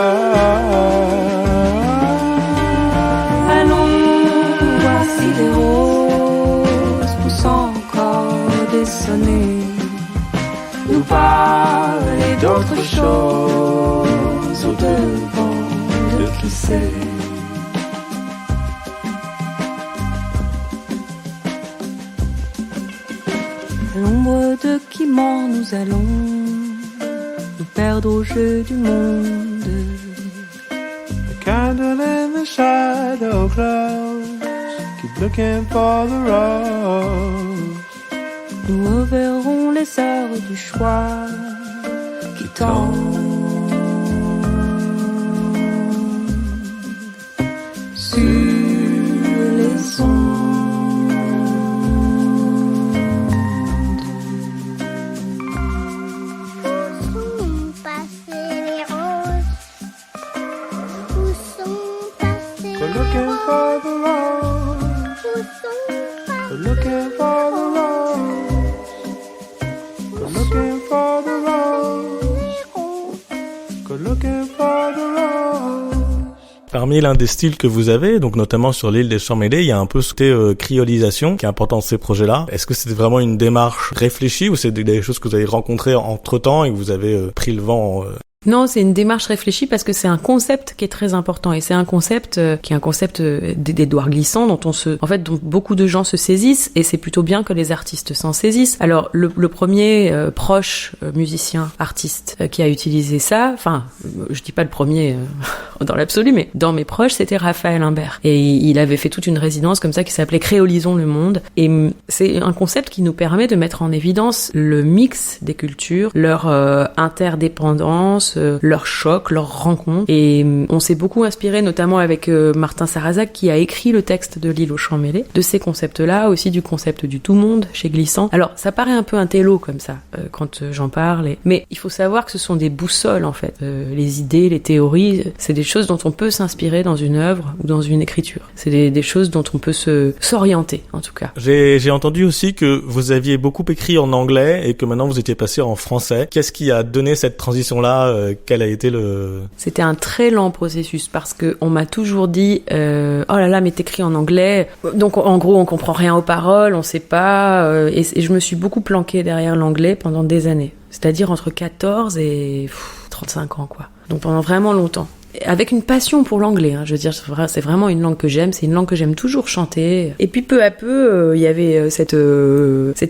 nous parler d'autre chose au-devant de qui sait. À l'ombre de qui ment nous allons nous perdre au jeu du monde. The candle in the shadow glows, keep looking for the rose. Nous reverrons les heures du choix qui tendent sur les ondes. Parmi l'un des styles que vous avez, donc notamment sur l'île des Champs Mêlés, il y a un peu ce côté criolisation qui est important dans ces projets-là. Est-ce que c'était vraiment une démarche réfléchie ou c'est des choses que vous avez rencontrées entre-temps et que vous avez pris le vent Non, c'est une démarche réfléchie parce que c'est un concept qui est très important et c'est un concept qui est un concept des doigts glissants dont dont beaucoup de gens se saisissent et c'est plutôt bien que les artistes s'en saisissent. Alors le premier proche musicien artiste qui a utilisé ça, enfin je dis pas le premier dans l'absolu, mais dans mes proches c'était Raphaël Imbert et il avait fait toute une résidence comme ça qui s'appelait Créolisons le monde et c'est un concept qui nous permet de mettre en évidence le mix des cultures, leur interdépendance, leur choc, leur rencontre. Et on s'est beaucoup inspiré, notamment avec Martin Sarrazac, qui a écrit le texte de l'île aux Champs Mêlés, de ces concepts-là, aussi du concept du tout monde chez Glissant. Alors, ça paraît un peu un télo comme ça, quand j'en parle. Mais il faut savoir que ce sont des boussoles, en fait. Les idées, les théories, c'est des choses dont on peut s'inspirer dans une œuvre ou dans une écriture. C'est des choses dont on peut s'orienter, en tout cas. J'ai entendu aussi que vous aviez beaucoup écrit en anglais et que maintenant vous étiez passé en français. Qu'est-ce qui a donné cette transition-là? Quel a été C'était un très lent processus parce que on m'a toujours dit oh là là mais t'écris en anglais donc en gros on comprend rien aux paroles, on sait pas et je me suis beaucoup planquée derrière l'anglais pendant des années, c'est-à-dire entre 14 et 35 ans quoi. Donc pendant vraiment longtemps. Avec une passion pour l'anglais, je veux dire, c'est vraiment une langue que j'aime, c'est une langue que j'aime toujours chanter. Et puis peu à peu, il y avait cette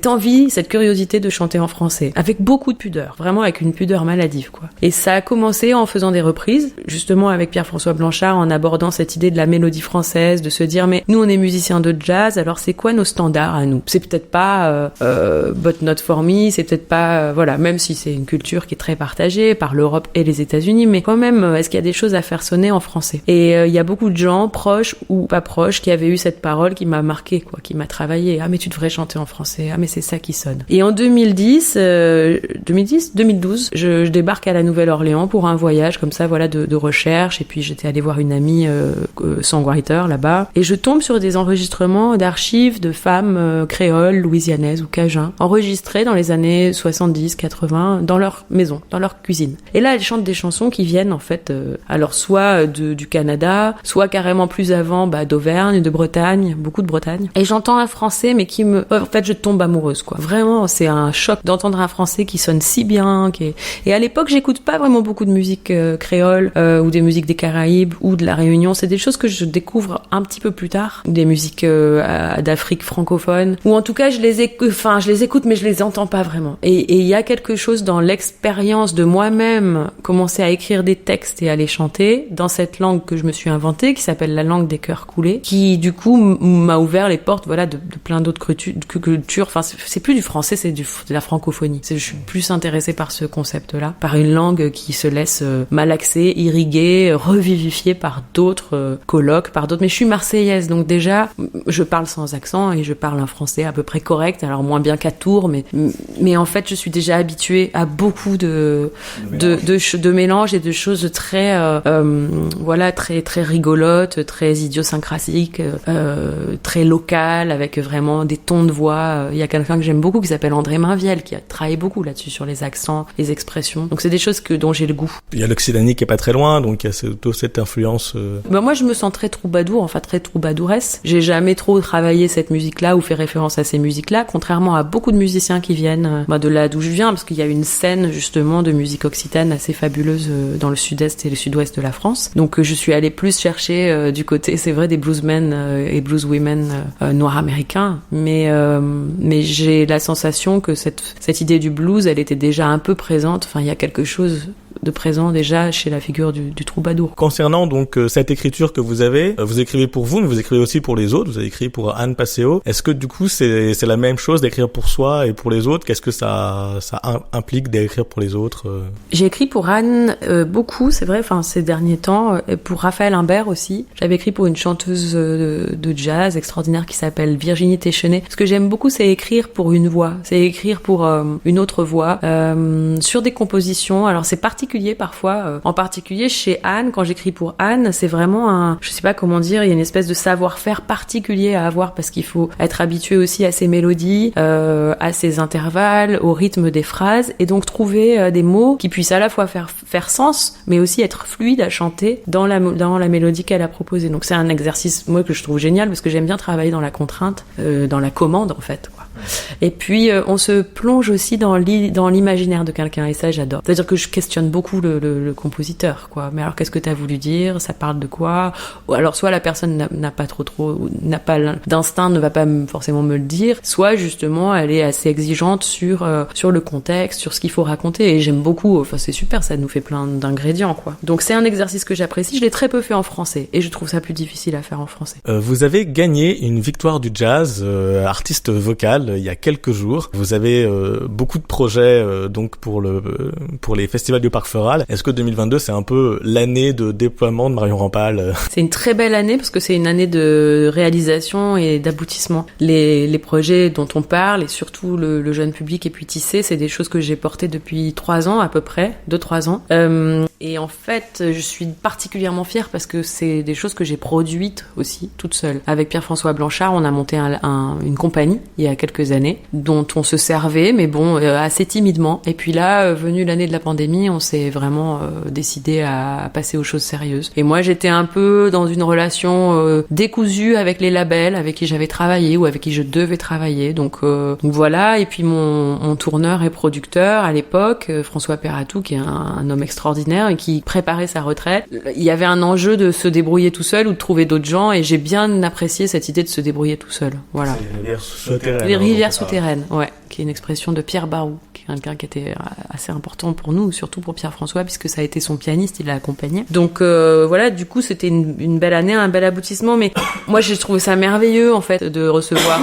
envie, cette curiosité de chanter en français, avec beaucoup de pudeur, vraiment avec une pudeur maladive, quoi. Et ça a commencé en faisant des reprises, justement avec Pierre-François Blanchard, en abordant cette idée de la mélodie française, de se dire, mais nous on est musiciens de jazz, alors c'est quoi nos standards à nous? C'est peut-être pas But Not For Me, c'est peut-être pas, voilà, même si c'est une culture qui est très partagée par l'Europe et les États-Unis, mais quand même, est-ce qu'il y a des choses à faire sonner en français? Et il y a beaucoup de gens, proches ou pas proches, qui avaient eu cette parole qui m'a marqué, quoi, qui m'a travaillé. Ah mais tu devrais chanter en français. Ah mais c'est ça qui sonne. Et en 2012, je débarque à la Nouvelle-Orléans pour un voyage comme ça, voilà, de recherche. Et puis j'étais allée voir une amie songwriter là-bas, et je tombe sur des enregistrements d'archives de femmes créoles, louisianaises ou cajun, enregistrées dans les années 70-80 dans leur maison, dans leur cuisine. Et là, elles chantent des chansons qui viennent en fait alors soit du Canada, soit carrément plus avant d'Auvergne, de Bretagne, beaucoup de Bretagne. Et j'entends un français mais en fait je tombe amoureuse quoi. Vraiment, c'est un choc d'entendre un français qui sonne si bien, et à l'époque, j'écoute pas vraiment beaucoup de musique créole ou des musiques des Caraïbes ou de la Réunion, c'est des choses que je découvre un petit peu plus tard, des musiques d'Afrique francophone, ou en tout cas je les écoute mais je les entends pas vraiment. Et il y a quelque chose dans l'expérience de moi-même commencer à écrire des textes et à les chanter dans cette langue que je me suis inventée, qui s'appelle la langue des cœurs coulés, qui du coup m'a ouvert les portes, voilà, de plein d'autres cultures. Enfin, c'est plus du français, c'est de la francophonie. Je suis plus intéressée par ce concept-là, par une langue qui se laisse malaxer, irriguer, revivifier par d'autres colloques, par d'autres. Mais je suis marseillaise, donc déjà, je parle sans accent et je parle un français à peu près correct, alors moins bien qu'à Tours, mais en fait, je suis déjà habituée à beaucoup de mélanges et de choses très voilà, très très rigolote, très idiosyncratique, très locale, avec vraiment des tons de voix. Il y a quelqu'un que j'aime beaucoup qui s'appelle André Mainviel, qui a travaillé beaucoup là-dessus sur les accents, les expressions. Donc c'est des choses dont j'ai le goût. Il y a l'Occitanie qui est pas très loin, donc il y a cette influence. Moi je me sens très troubadour, enfin très troubadouresse. J'ai jamais trop travaillé cette musique-là ou fait référence à ces musiques-là, contrairement à beaucoup de musiciens qui viennent de là d'où je viens, parce qu'il y a une scène justement de musique occitane assez fabuleuse dans le sud-est et le sud-ouest de la France. Donc je suis allée plus chercher du côté, c'est vrai, des bluesmen et blueswomen noirs américains, mais j'ai la sensation que cette idée du blues, elle était déjà un peu présente. Enfin, il y a quelque chose de présent déjà chez la figure du troubadour. Concernant donc cette écriture que vous avez, vous écrivez pour vous, mais vous écrivez aussi pour les autres. Vous avez écrit pour Anne Passeo. Est-ce que du coup c'est la même chose d'écrire pour soi et pour les autres? Qu'est-ce que ça implique d'écrire pour les autres? J'ai écrit pour Anne beaucoup, c'est vrai, enfin ces derniers temps, et pour Raphaël Imbert aussi. J'avais écrit pour une chanteuse de jazz extraordinaire qui s'appelle Virginie Téchenet. Ce que j'aime beaucoup, c'est écrire pour une voix, c'est écrire pour une autre voix sur des compositions. Alors c'est particulier parfois, en particulier chez Anne, quand j'écris pour Anne, c'est vraiment je sais pas comment dire, il y a une espèce de savoir-faire particulier à avoir parce qu'il faut être habitué aussi à ses mélodies, à ses intervalles, au rythme des phrases, et donc trouver des mots qui puissent à la fois faire sens, mais aussi être fluides à chanter dans la mélodie qu'elle a proposée. Donc c'est un exercice, moi, que je trouve génial parce que j'aime bien travailler dans la contrainte, dans la commande en fait, quoi. Et puis on se plonge aussi dans l'imaginaire de quelqu'un, et ça j'adore. C'est-à-dire que je questionne beaucoup le compositeur, quoi. Mais alors qu'est-ce que t'as voulu dire? Ça parle de quoi? Ou alors soit la personne n'a pas d'instinct, ne va pas forcément me le dire, soit justement elle est assez exigeante sur le contexte, sur ce qu'il faut raconter. Et j'aime beaucoup. Enfin c'est super, ça nous fait plein d'ingrédients, quoi. Donc c'est un exercice que j'apprécie. Je l'ai très peu fait en français et je trouve ça plus difficile à faire en français. Vous avez gagné une victoire du jazz, artiste vocal, il y a quelques jours. Vous avez beaucoup de projets donc pour les festivals du Parc Floral. Est-ce que 2022 c'est un peu l'année de déploiement de Marion Rampal? C'est une très belle année parce que c'est une année de réalisation et d'aboutissement. Les projets dont on parle et surtout le jeune public et puis Tissé, c'est des choses que j'ai portées depuis 3 ans à peu près, 2-3 ans. Et en fait, je suis particulièrement fière parce que c'est des choses que j'ai produites aussi toute seule. Avec Pierre-François Blanchard, on a monté une compagnie il y a quelques années dont on se servait, mais bon, assez timidement. Et puis là, venue l'année de la pandémie, on s'est vraiment décidé à passer aux choses sérieuses. Et moi, j'étais un peu dans une relation décousue avec les labels avec qui j'avais travaillé ou avec qui je devais travailler. Donc voilà. Et puis mon tourneur et producteur à l'époque, François Perratou, qui est un homme extraordinaire et qui préparait sa retraite. Il y avait un enjeu de se débrouiller tout seul ou de trouver d'autres gens, et j'ai bien apprécié cette idée de se débrouiller tout seul. Voilà. Les rivières souterraines, ouais, qui est une expression de Pierre Barou, qui est quelqu'un qui était assez important pour nous, surtout pour Pierre-François, puisque ça a été son pianiste, il l'a accompagné. Donc voilà, du coup, c'était une belle année, un bel aboutissement, mais moi, j'ai trouvé ça merveilleux, en fait, de recevoir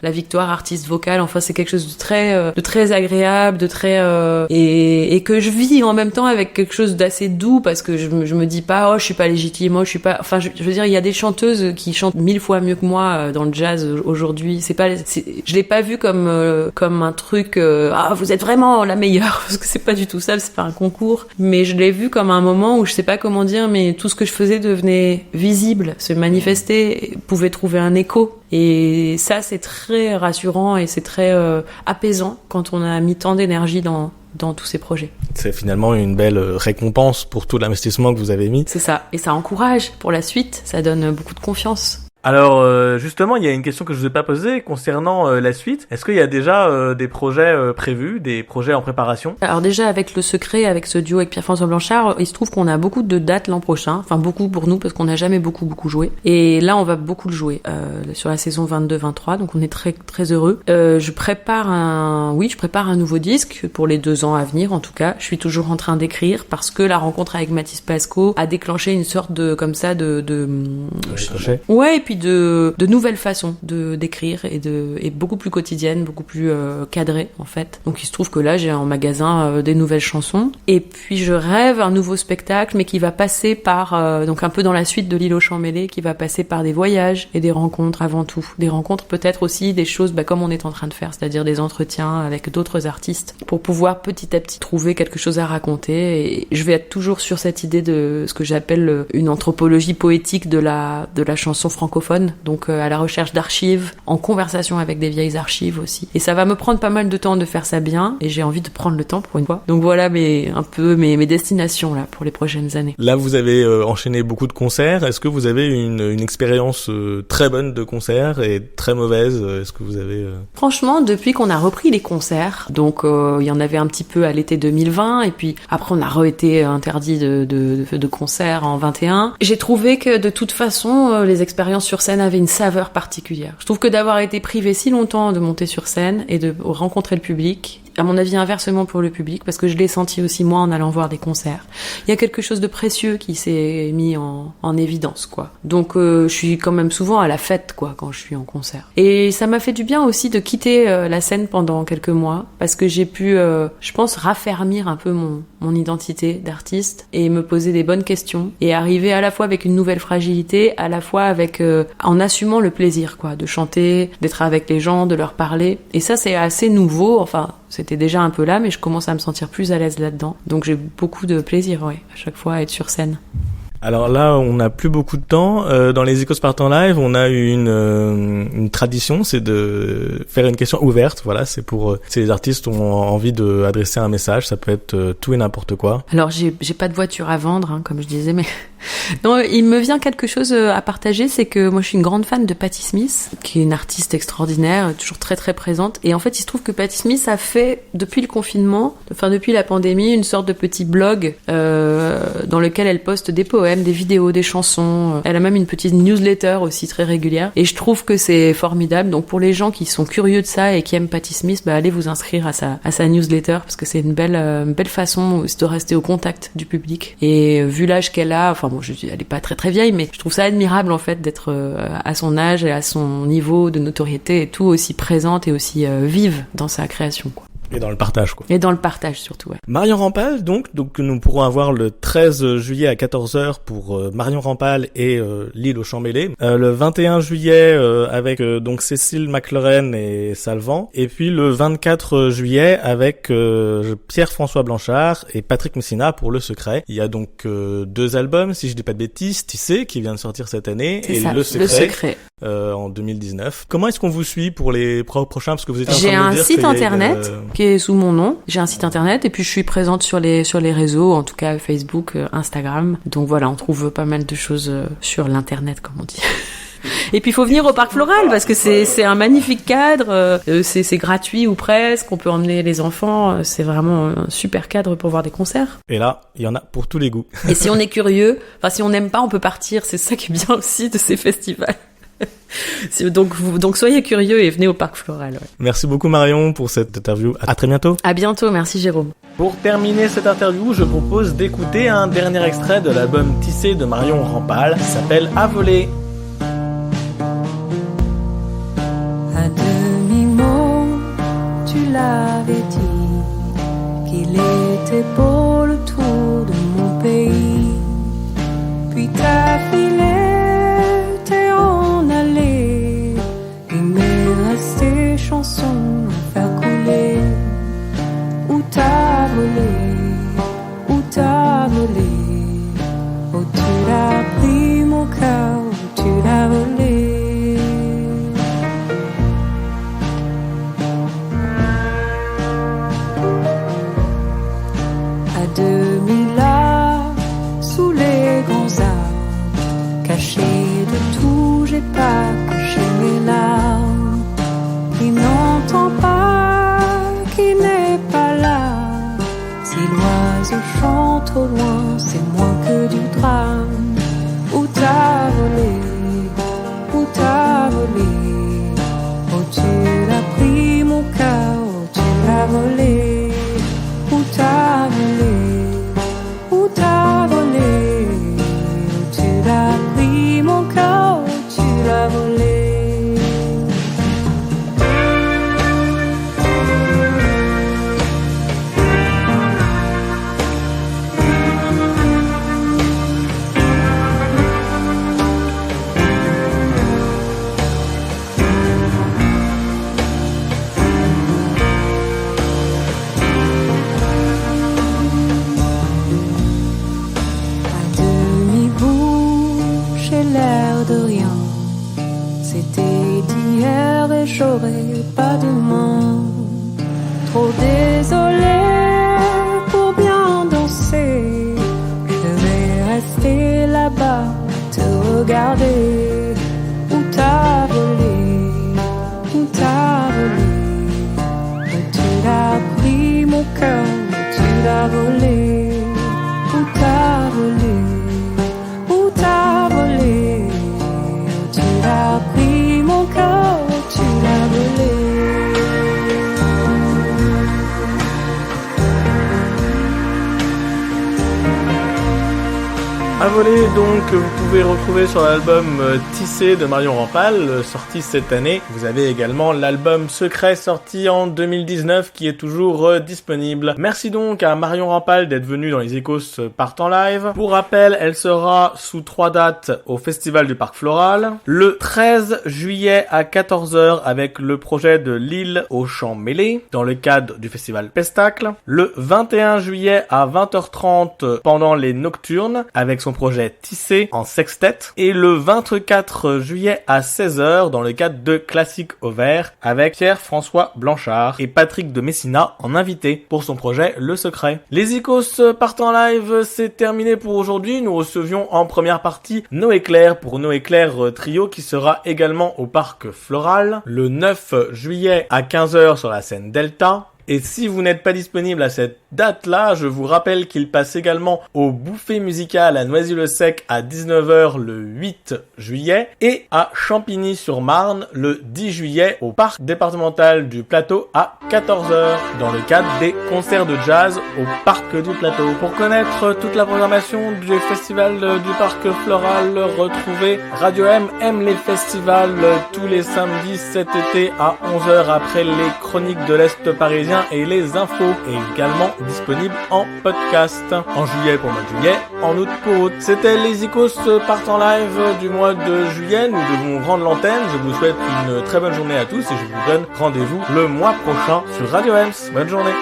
la victoire artiste vocale. Enfin, c'est quelque chose de très agréable, de très et que je vis en même temps avec quelque chose d'assez doux, parce que je me dis pas, oh, je suis pas légitime, oh, je suis pas. Enfin, je veux dire, il y a des chanteuses qui chantent 1000 fois mieux que moi dans le jazz aujourd'hui. Je l'ai pas vu comme un truc, vous êtes vraiment la meilleure, parce que c'est pas du tout ça, c'est pas un concours. Mais je l'ai vu comme un moment où je sais pas comment dire, mais tout ce que je faisais devenait visible, se manifestait, pouvait trouver un écho. Et ça, c'est très rassurant et c'est très apaisant quand on a mis tant d'énergie dans tous ces projets. C'est finalement une belle récompense pour tout l'investissement que vous avez mis. C'est ça. Et ça encourage pour la suite. Ça donne beaucoup de confiance. Alors justement, il y a une question que je vous ai pas posée concernant la suite. Est-ce qu'il y a déjà des projets prévus, des projets en préparation? Alors déjà avec Le Secret, avec ce duo avec Pierre-François Blanchard, il se trouve qu'on a beaucoup de dates l'an prochain. Enfin beaucoup pour nous parce qu'on n'a jamais beaucoup joué. Et là on va beaucoup le jouer sur la saison 22-23, donc on est très très heureux. Je prépare un nouveau disque pour les 2 ans à venir. En tout cas, je suis toujours en train d'écrire parce que la rencontre avec Mathis Pasco a déclenché une sorte de comme ça de ouais, et puis puis de nouvelles façons d'écrire et beaucoup plus quotidiennes, beaucoup plus cadrées en fait. Donc il se trouve que là j'ai en magasin des nouvelles chansons et puis je rêve un nouveau spectacle mais qui va passer par donc un peu dans la suite de l'île aux champs mêlés, qui va passer par des voyages et des rencontres avant tout. Des rencontres peut-être aussi des choses comme on est en train de faire, c'est-à-dire des entretiens avec d'autres artistes pour pouvoir petit à petit trouver quelque chose à raconter. Et je vais être toujours sur cette idée de ce que j'appelle une anthropologie poétique de la chanson francophone, donc à la recherche d'archives, en conversation avec des vieilles archives aussi. Et ça va me prendre pas mal de temps de faire ça bien, et j'ai envie de prendre le temps pour une fois. Donc voilà un peu mes destinations là pour les prochaines années. Là, vous avez enchaîné beaucoup de concerts. Est-ce que vous avez une expérience très bonne de concert et très mauvaise? Est-ce que vous avez... Franchement, depuis qu'on a repris les concerts, donc il y en avait un petit peu à l'été 2020, et puis après on a été interdit de concerts en 21. J'ai trouvé que de toute façon, les expériences sur scène avaient une saveur particulière. Je trouve que d'avoir été privé si longtemps de monter sur scène et de rencontrer le public, à mon avis inversement pour le public, parce que je l'ai senti aussi moi en allant voir des concerts. Il y a quelque chose de précieux qui s'est mis en évidence, quoi. Donc je suis quand même souvent à la fête, quoi, quand je suis en concert. Et ça m'a fait du bien aussi de quitter la scène pendant quelques mois, parce que j'ai pu, je pense, raffermir un peu mon identité d'artiste et me poser des bonnes questions et arriver à la fois avec une nouvelle fragilité, à la fois avec en assumant le plaisir, quoi, de chanter, d'être avec les gens, de leur parler. Et ça, c'est assez nouveau, enfin, c'était déjà un peu là, mais je commence à me sentir plus à l'aise là-dedans. Donc j'ai beaucoup de plaisir, ouais, à chaque fois à être sur scène. Alors là, on n'a plus beaucoup de temps. Dans les Icos Partent en live, on a une tradition, c'est de faire une question ouverte. Voilà, c'est pour si les artistes ont envie de adresser un message, ça peut être tout et n'importe quoi. Alors j'ai pas de voiture à vendre, hein, comme je disais, mais non, il me vient quelque chose à partager, c'est que moi je suis une grande fan de Patti Smith, qui est une artiste extraordinaire, toujours très très présente. Et en fait, il se trouve que Patti Smith a fait depuis le confinement, enfin depuis la pandémie, une sorte de petit blog dans lequel elle poste des poèmes, des vidéos, des chansons. Elle a même une petite newsletter aussi très régulière. Et je trouve que c'est formidable. Donc pour les gens qui sont curieux de ça et qui aiment Patti Smith, allez vous inscrire à sa newsletter parce que c'est une belle façon de rester au contact du public. Et vu l'âge qu'elle a, enfin bon, elle est pas très très vieille, mais je trouve ça admirable en fait d'être à son âge et à son niveau de notoriété et tout aussi présente et aussi vive dans sa création, quoi. Et dans le partage, quoi. Et dans le partage, surtout, ouais. Marion Rampal, donc nous pourrons avoir le 13 juillet à 14h pour Marion Rampal et l'île aux champs mêlés. Le 21 juillet avec donc Cécile McLaurin et Salvan. Et puis le 24 juillet avec Pierre-François Blanchard et Patrick Messina pour Le Secret. Il y a donc 2 albums, si je dis pas de bêtises, Tissé, qui vient de sortir cette année, c'est et ça, Le Secret. En 2019. Comment est-ce qu'on vous suit pour les prochains, parce que vous êtes en train de J'ai me un dire site internet qui est sous mon nom. J'ai un site internet et puis je suis présente sur les réseaux, en tout cas Facebook, Instagram. Donc voilà, on trouve pas mal de choses sur l'internet, comme on dit. Et puis il faut venir au Parc Floral parce que c'est un magnifique cadre, c'est gratuit ou presque, on peut emmener les enfants, c'est vraiment un super cadre pour voir des concerts. Et là, il y en a pour tous les goûts. Et si on est curieux, enfin si on n'aime pas, on peut partir, c'est ça qui est bien aussi de ces festivals. Donc soyez curieux et venez au Parc Floral. Ouais. Merci beaucoup Marion pour cette interview. À très bientôt. À bientôt, merci Jérôme. Pour terminer cette interview, je propose d'écouter un dernier extrait de l'album Tissé de Marion Rampal, qui s'appelle À voler. À demi-mot, tu l'avais dit qu'il était beau le tour de mon pays. Puis t'as filé, t'es en allée. Il m'est resté chanson à faire couler. Où t'as volé, oh tu l'as pris mon cœur, où tu l'as volé. À demi là, sous les grands arbres, caché de tout, j'ai pas caché mes larmes. Qui n'entend pas, qui n'est pas là. Si l'oiseau chante au loin, c'est moins que du drame. Où t'as volé, oh tu l'as pris mon cœur, oh tu l'as volé. Où t'as volé, oh tu l'as pris mon cœur, oh tu l'as j'aurai pas de mots. Trop désolée pour bien danser. Je vais rester là-bas, te regarder. Où t'as volé, où t'as volé. Où tu l'as pris mon cœur, où tu l'as volé. Où t'as volé, où t'as volé. Où tu l'as pris mon cœur, où tu l'as volé. À voler donc, que vous pouvez retrouver sur l'album Tissé de Marion Rampal, sorti cette année. Vous avez également l'album Secret, sorti en 2019, qui est toujours disponible. Merci donc à Marion Rampal d'être venue dans les Ecos Partent en live. Pour rappel, elle sera sous 3 dates au Festival du Parc Floral. Le 13 juillet à 14h avec le projet de L'Île aux Champs Mêlés, dans le cadre du Festival Pestacle. Le 21 juillet à 20h30 pendant les Nocturnes, avec son projet Tissé en sextet, et le 24 juillet à 16h dans le cadre de Classique au vert avec Pierre-François Blanchard et Patrick de Messina en invité pour son projet Le Secret. Les Icos partent en live, c'est terminé pour aujourd'hui. Nous recevions en première partie Noé Claire pour Noé Claire Trio qui sera également au Parc Floral le 9 juillet à 15h sur la scène Delta. Et si vous n'êtes pas disponible à cette date-là, je vous rappelle qu'il passe également au Bouffée Musicale à Noisy-le-Sec à 19h le 8 juillet et à Champigny-sur-Marne le 10 juillet au Parc départemental du Plateau à 14h dans le cadre des concerts de jazz au Parc du Plateau. Pour connaître toute la programmation du festival du Parc Floral, retrouvez Radio M aime les festivals tous les samedis cet été à 11h après les chroniques de l'Est parisien et les infos, et également disponible en podcast. En juillet pour le mois de juillet, en août pour août. C'était les Icos partent en live du mois de juillet. Nous devons rendre l'antenne. Je vous souhaite une très bonne journée à tous et je vous donne rendez-vous le mois prochain sur Radio Ems. Bonne journée.